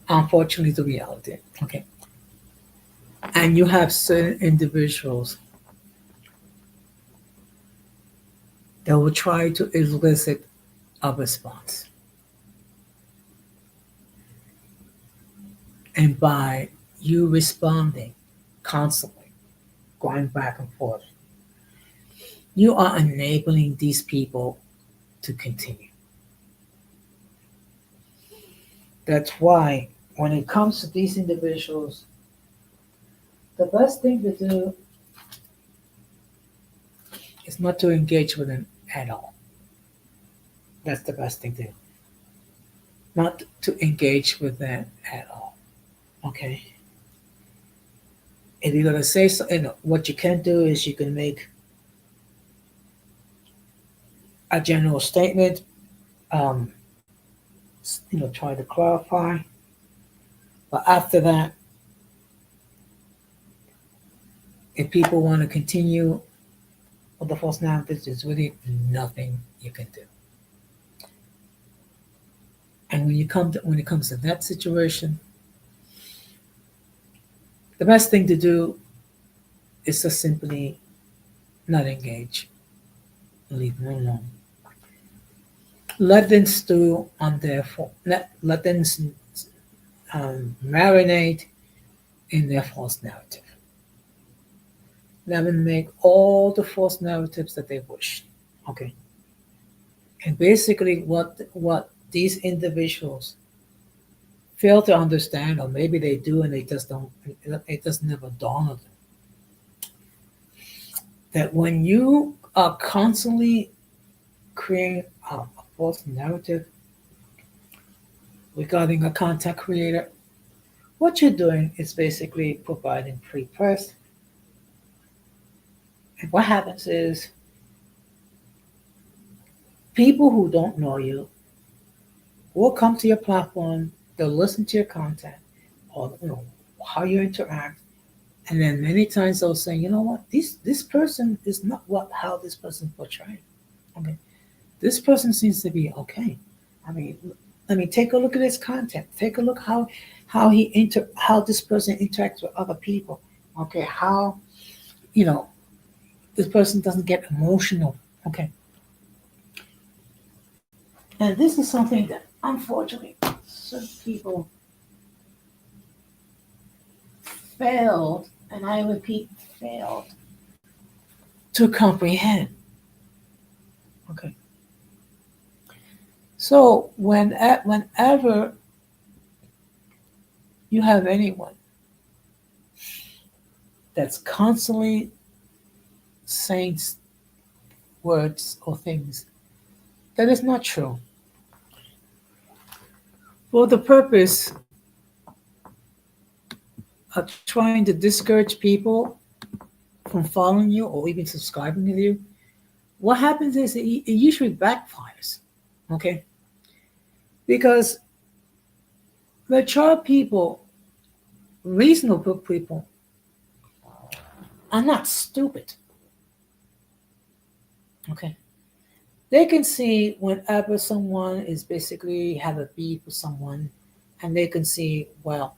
unfortunately the reality. Okay, and you have certain individuals that will try to elicit a response, and by you responding constantly, going back and forth, you are enabling these people to continue. That's why when it comes to these individuals, the best thing to do is not to engage with them at all. That's the best thing to do. Not to engage with them at all. Okay? If you're going to say something, what you can do is you can make a general statement, um, try to clarify. But after that, if people want to continue with the false narratives, there's really nothing you can do. And when it comes to that situation, the best thing to do is to simply not engage, leave them alone. Let them stew on their let them marinate in their false narrative. Let them make all the false narratives that they wish. Okay. And basically, what these individuals fail to understand, or maybe they do and they just don't, it just never dawn on them, that when you are constantly creating a false narrative regarding a content creator, what you're doing is basically providing free press. And what happens is people who don't know you will come to your platform, they'll listen to your content, or how you interact, and then many times they'll say, you know what, this person is not what how this person portrayed. Okay, this person seems to be okay. I mean, take a look at his content. Take a look how this person interacts with other people. Okay, how you know this person doesn't get emotional. Okay, and this is something that unfortunately some people failed, and I repeat, failed to comprehend. Okay, so whenever you have anyone that's constantly saying words or things that is not true for the purpose of trying to discourage people from following you or even subscribing to you, what happens is it usually backfires. Okay, because mature people, reasonable people, are not stupid. Okay, they can see whenever someone is basically have a beef with someone, and they can see, well,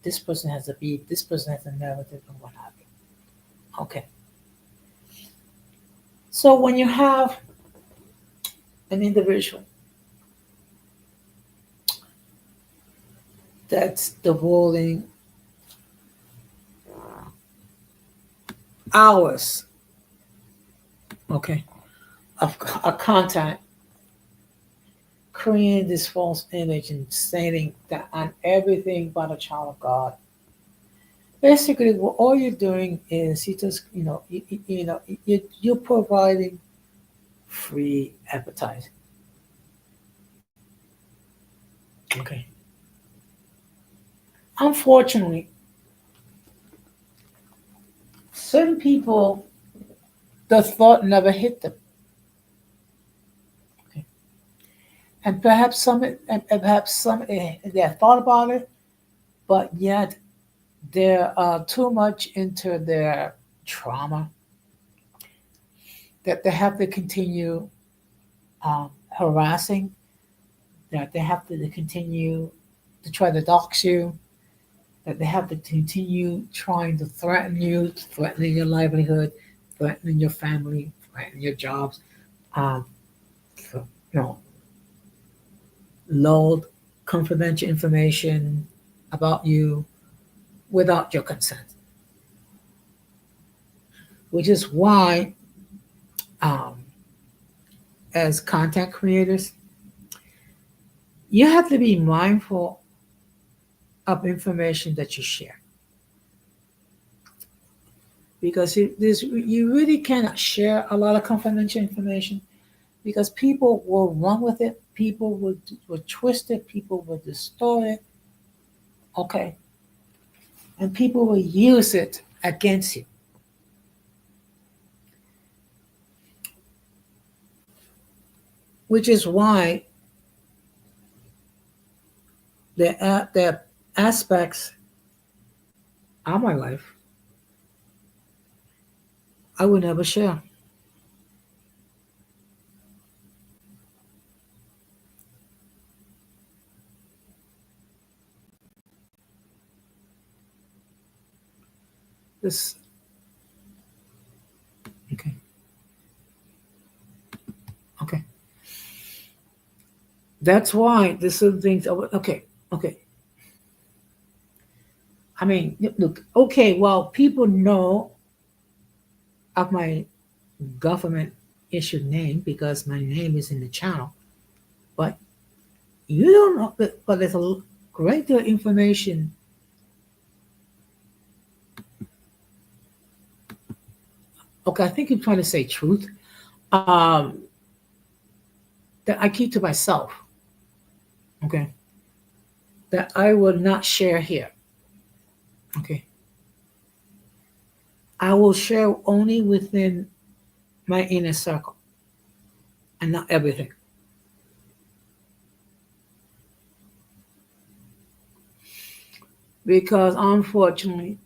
this person has a beef, this person has a narrative, and what have you. Okay, so when you have an individual that's devoting hours, okay, of a content, creating this false image and stating that I'm everything but a child of God. Basically, what all you're doing is you just, you're providing free advertising. Okay. Unfortunately, certain people, the thought never hit them. Okay. And perhaps some they have thought about it, but yet they're too much into their trauma that they have to continue harassing, that they have to continue to try to dox you, that they have to continue trying to threaten you, threatening your livelihood, threatening your family, threatening your jobs, um, you know, load confidential information about you without your consent. Which is why, um, as content creators, you have to be mindful of information that you share because you really cannot share a lot of confidential information because people will run with it, people will twist it, people will distort it, okay, and people will use it against you. Which is why there are aspects of my life I would never share. This okay, okay. That's why this is things. Okay, okay. I mean, look. Okay, well, people know of my government issued name because my name is in the channel, but you don't know. But there's a great deal of information. Okay, I think you're trying to say truth. Um, that I keep to myself. Okay, that I will not share here. Okay, I will share only within my inner circle and not everything. Because unfortunately,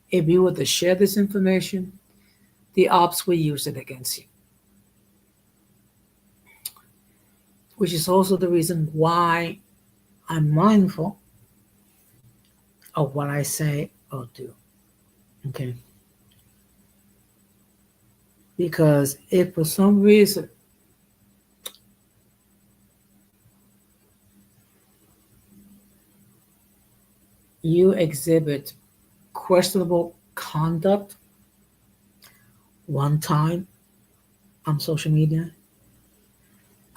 if you were to share this information, the ops will use it against you, which is also the reason why I'm mindful of what I say or do. Okay. Because if for some reason you exhibit questionable conduct one time on social media,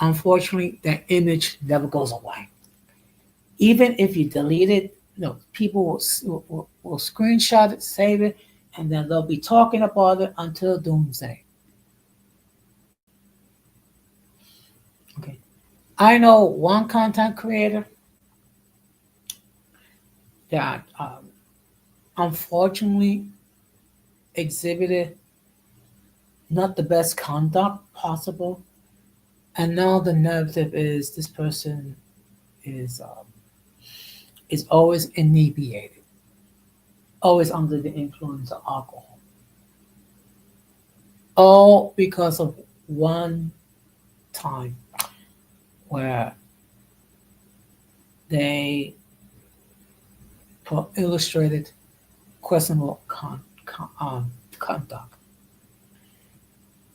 unfortunately, that image never goes away. Even if you delete it, people will screenshot it, save it, and then they'll be talking about it until doomsday. Okay. I know one content creator that unfortunately exhibited not the best conduct possible, and now the narrative is this person is um, is always inebriated, always under the influence of alcohol, all because of one time where they illustrated questionable conduct.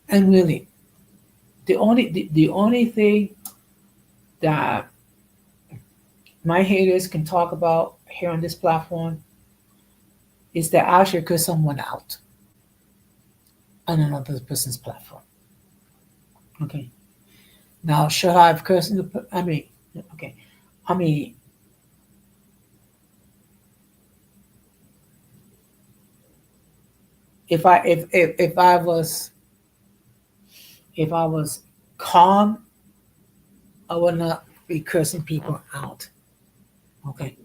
And really, the only thing that my haters can talk about here on this platform is that I should curse someone out on another person's platform. Okay. Now, should I have cursed? I mean, okay. I mean, if I was calm, I would not be cursing people out. Okay.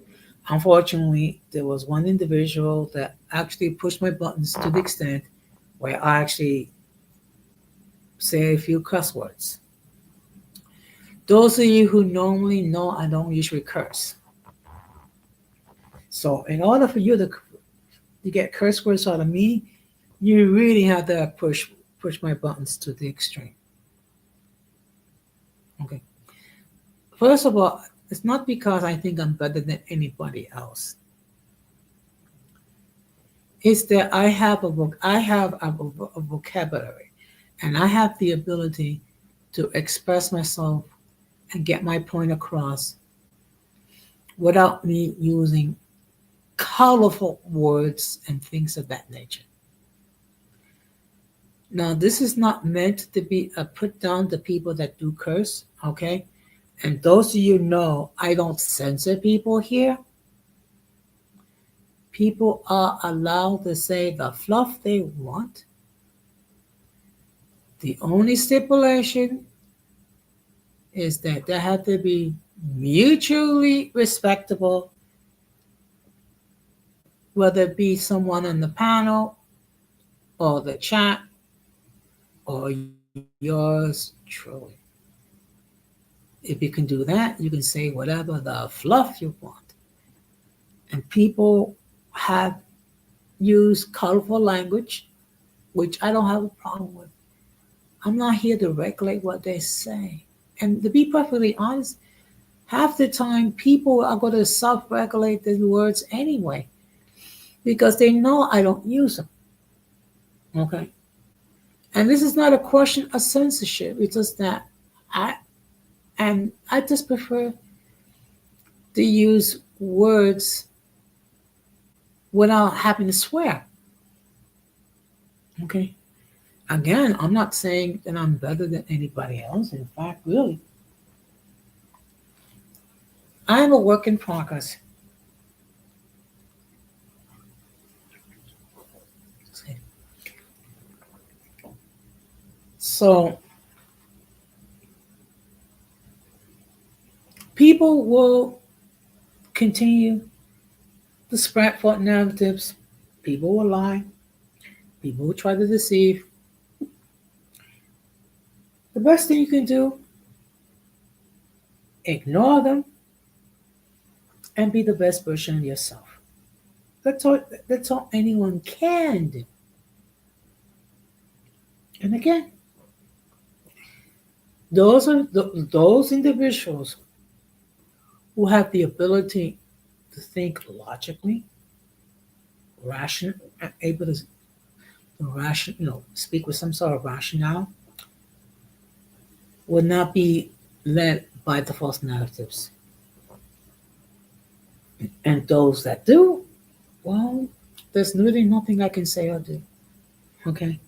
Unfortunately, there was one individual that actually pushed my buttons to the extent where I actually say a few cuss words. Those of you who normally know I don't usually curse. So in order for you to get curse words out of me, you really have to push my buttons to the extreme. Okay. First of all, it's not because I think I'm better than anybody else. It's that I have a vocabulary, and I have the ability to express myself and get my point across without me using colorful words and things of that nature. Now, this is not meant to be a put down to people that do curse, okay? And those of you know I don't censor people here. People are allowed to say the fluff they want. The only stipulation is that they have to be mutually respectable, whether it be someone on the panel or the chat or yours truly. If you can do that, you can say whatever the fluff you want. And people have used colorful language, which I don't have a problem with. I'm not here to regulate what they say. And to be perfectly honest, half the time people are going to self regulate the words anyway because they know I don't use them. Okay. And this is not a question of censorship. It's just that I I just prefer to use words without having to swear. Okay. Again, I'm not saying that I'm better than anybody else. In fact, really, I'm a work in progress. So people will continue to spread false narratives. People will lie. People will try to deceive. The best thing you can do, ignore them and be the best version of yourself. That's all anyone can do. And again, those individuals who have the ability to think logically, ration, able to ration, speak with some sort of rationale, will not be led by the false narratives. And those that do, well, there's really nothing I can say or do. Okay?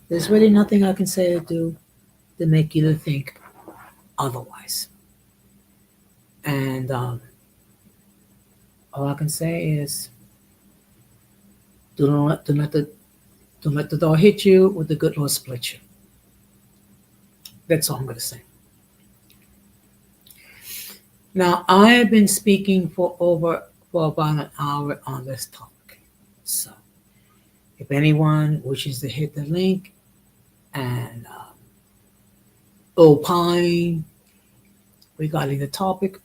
There's really nothing I can say or do to make you to think otherwise. And all I can say is don't let the door hit you with the good Lord split you. That's all I'm going to say. Now, I have been speaking for about an hour on this topic. So, if anyone wishes to hit the link and opine regarding the topic,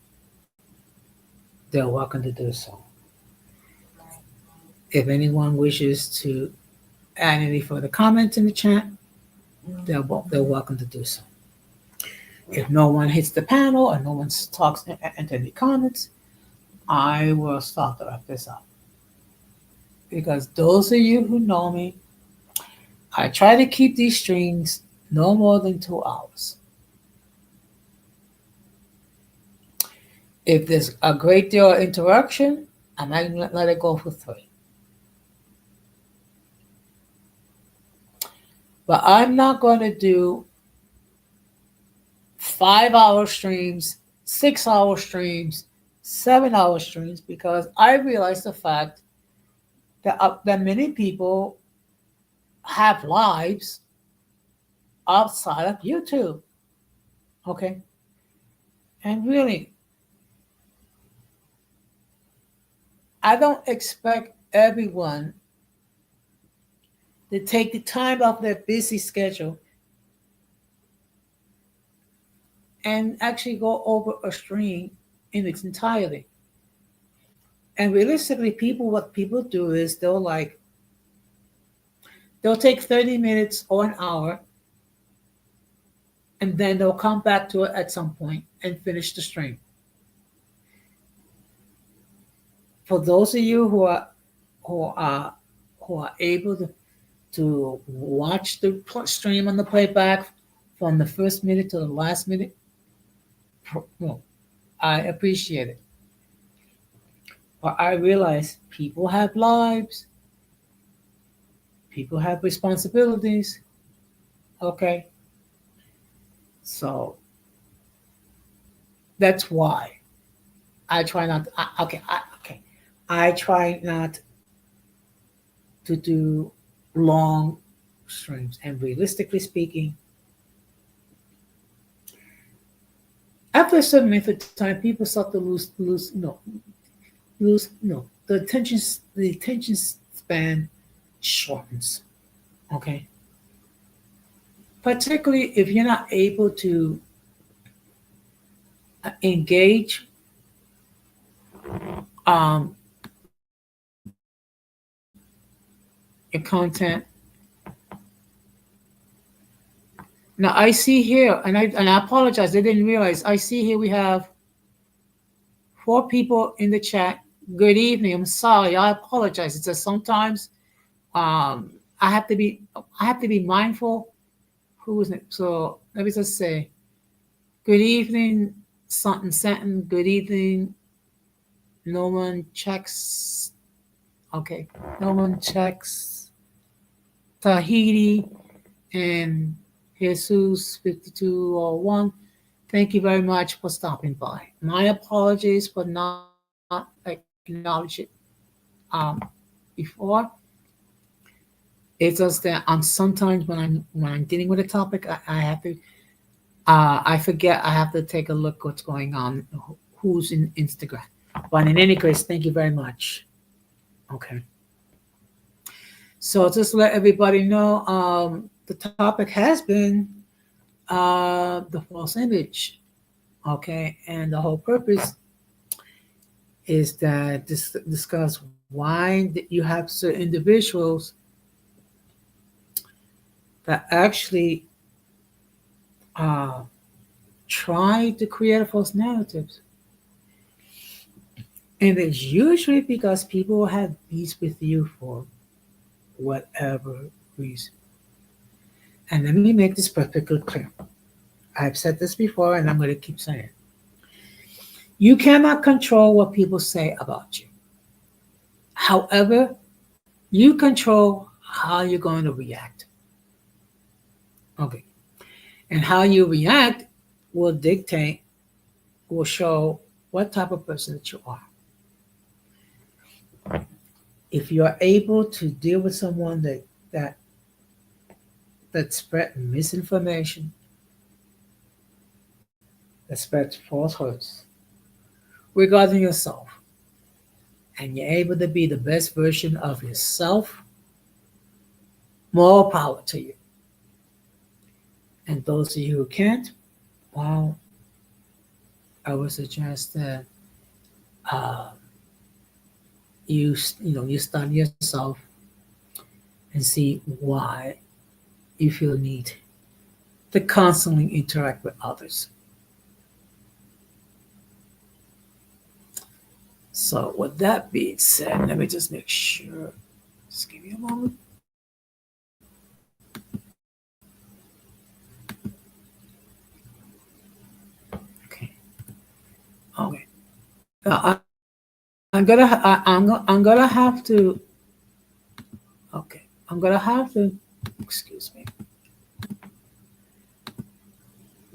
they're welcome to do so. If anyone wishes to add any further comments in the chat, they're welcome to do so. If no one hits the panel or no one talks into any comments, I will start to wrap this up. Because those of you who know me, I try to keep these streams no more than 2 hours. If there's a great deal of interaction, I might let it go for 3. But I'm not going to do 5-hour streams, 6-hour streams, 7-hour streams, because I realize the fact that many people have lives outside of YouTube. Okay? And really, I don't expect everyone to take the time off their busy schedule and actually go over a stream in its entirety. And realistically, what people do is they'll take 30 minutes or an hour, and then they'll come back to it at some point and finish the stream. For those of you who are able to watch the stream on the playback from the first minute to the last minute, well, I appreciate it. But I realize people have lives, people have responsibilities. Okay, so that's why I try not. I try not to do long streams. And realistically speaking, after a certain length of time, people start to lose the attention span shortens. Okay, particularly if you're not able to engage your content. Now I see here, and I apologize, I didn't realize. I see here we have 4 people in the chat. Good evening. I'm sorry. I apologize. It's just sometimes I have to be mindful. Who is it? So let me just say, good evening, something. Good evening. No one checks. Okay. No one checks. Tahiti and Jesus 5201. Thank you very much for stopping by. My apologies for not acknowledging it before. It's just that sometimes when I'm dealing with a topic, I have to I forget. I have to take a look what's going on, who's in Instagram. But in any case, thank you very much. Okay. So just let everybody know, the topic has been the false image. Okay, and the whole purpose is that discuss why you have certain individuals that actually uh, try to create false narratives. And it's usually because people have peace with you for whatever reason. And let me make this perfectly clear. I've said this before and I'm going to keep saying it. You cannot control what people say about you. However, you control how you're going to react. Okay. And how you react will dictate, will show what type of person that you are. If you are able to deal with someone that that spread misinformation, that spreads falsehoods regarding yourself, and you're able to be the best version of yourself, more power to you. And those of you who can't, well, I would suggest that uh, you study yourself and see why you feel need to constantly interact with others. So, with that being said, let me just make sure. Just give me a moment. Okay. Okay. I'm gonna have to. Okay. I'm gonna have to. Excuse me.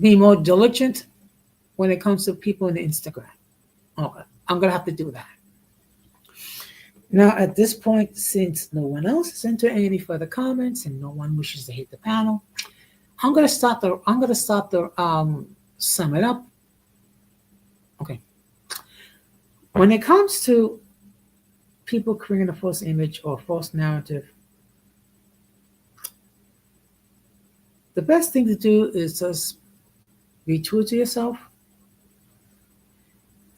Be more diligent when it comes to people on Instagram. Okay. I'm gonna have to do that. Now, at this point, since no one else has entered any further comments and no one wishes to hit the panel, I'm gonna start the sum it up. Okay. When it comes to people creating a false image or false narrative, the best thing to do is just be true to yourself.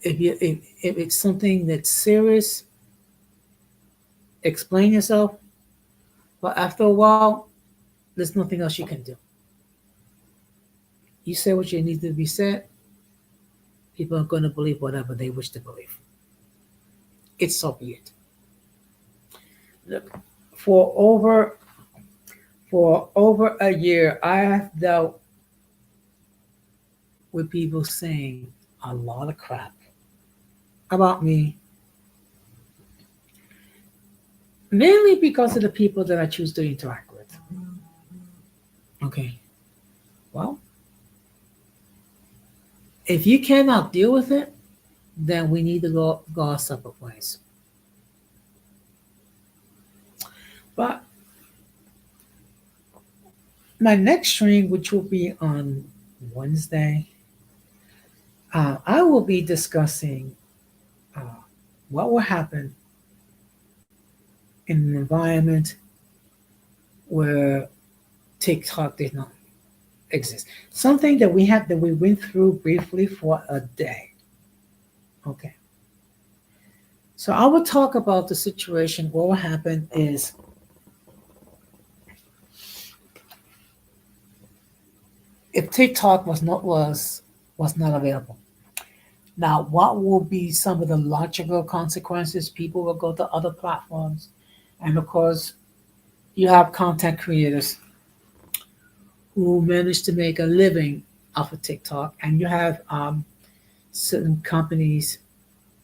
If it's something that's serious, explain yourself. But after a while, there's nothing else you can do. You say what you need to be said, people are going to believe whatever they wish to believe. It's so be it. Look, for over a year, I have dealt with people saying a lot of crap about me, mainly because of the people that I choose to interact with. Okay, well, if you cannot deal with it, then we need to go our separate ways. But my next stream, which will be on Wednesday, I will be discussing what will happen in an environment where TikTok did not exist. Something that we went through briefly for a day. Okay. So I will talk about the situation. What will happen is if TikTok was not available. Now, what will be some of the logical consequences? People will go to other platforms, and of course, you have content creators who manage to make a living off of TikTok, and you have certain companies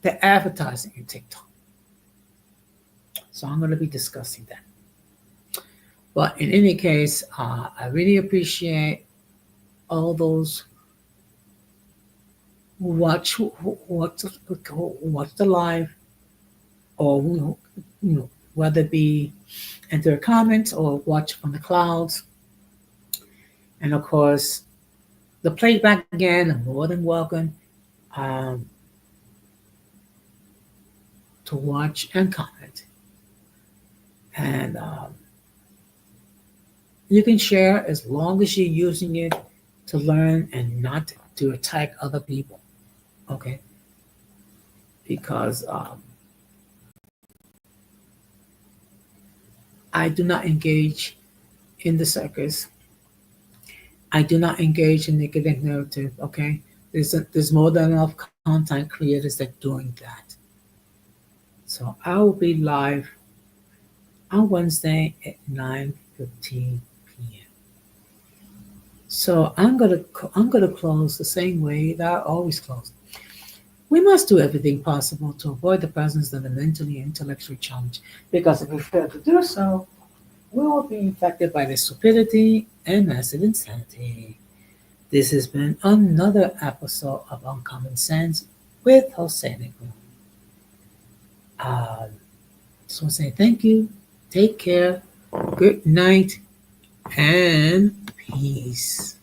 that advertising in TikTok. So I'm going to be discussing that. But in any case, I really appreciate all those who watch the live, or whether it be enter comments or watch from the clouds. And of course, the playback again, are more than welcome um, to watch and comment. And you can share as long as you're using it to learn and not to attack other people. Okay. because I do not engage in the circus. I do not engage in negative narrative. Okay, there's more than enough content creators that doing that. So I will be live on Wednesday at 9:15 p.m. So I'm gonna close the same way that I always close. We must do everything possible to avoid the presence of the mentally and intellectually challenged, because if we fail to do so, we will be infected by the stupidity and massive insanity. This has been another episode of Uncommon Sense with Jose Negro. Um, just want to say thank you, take care, good night, and peace.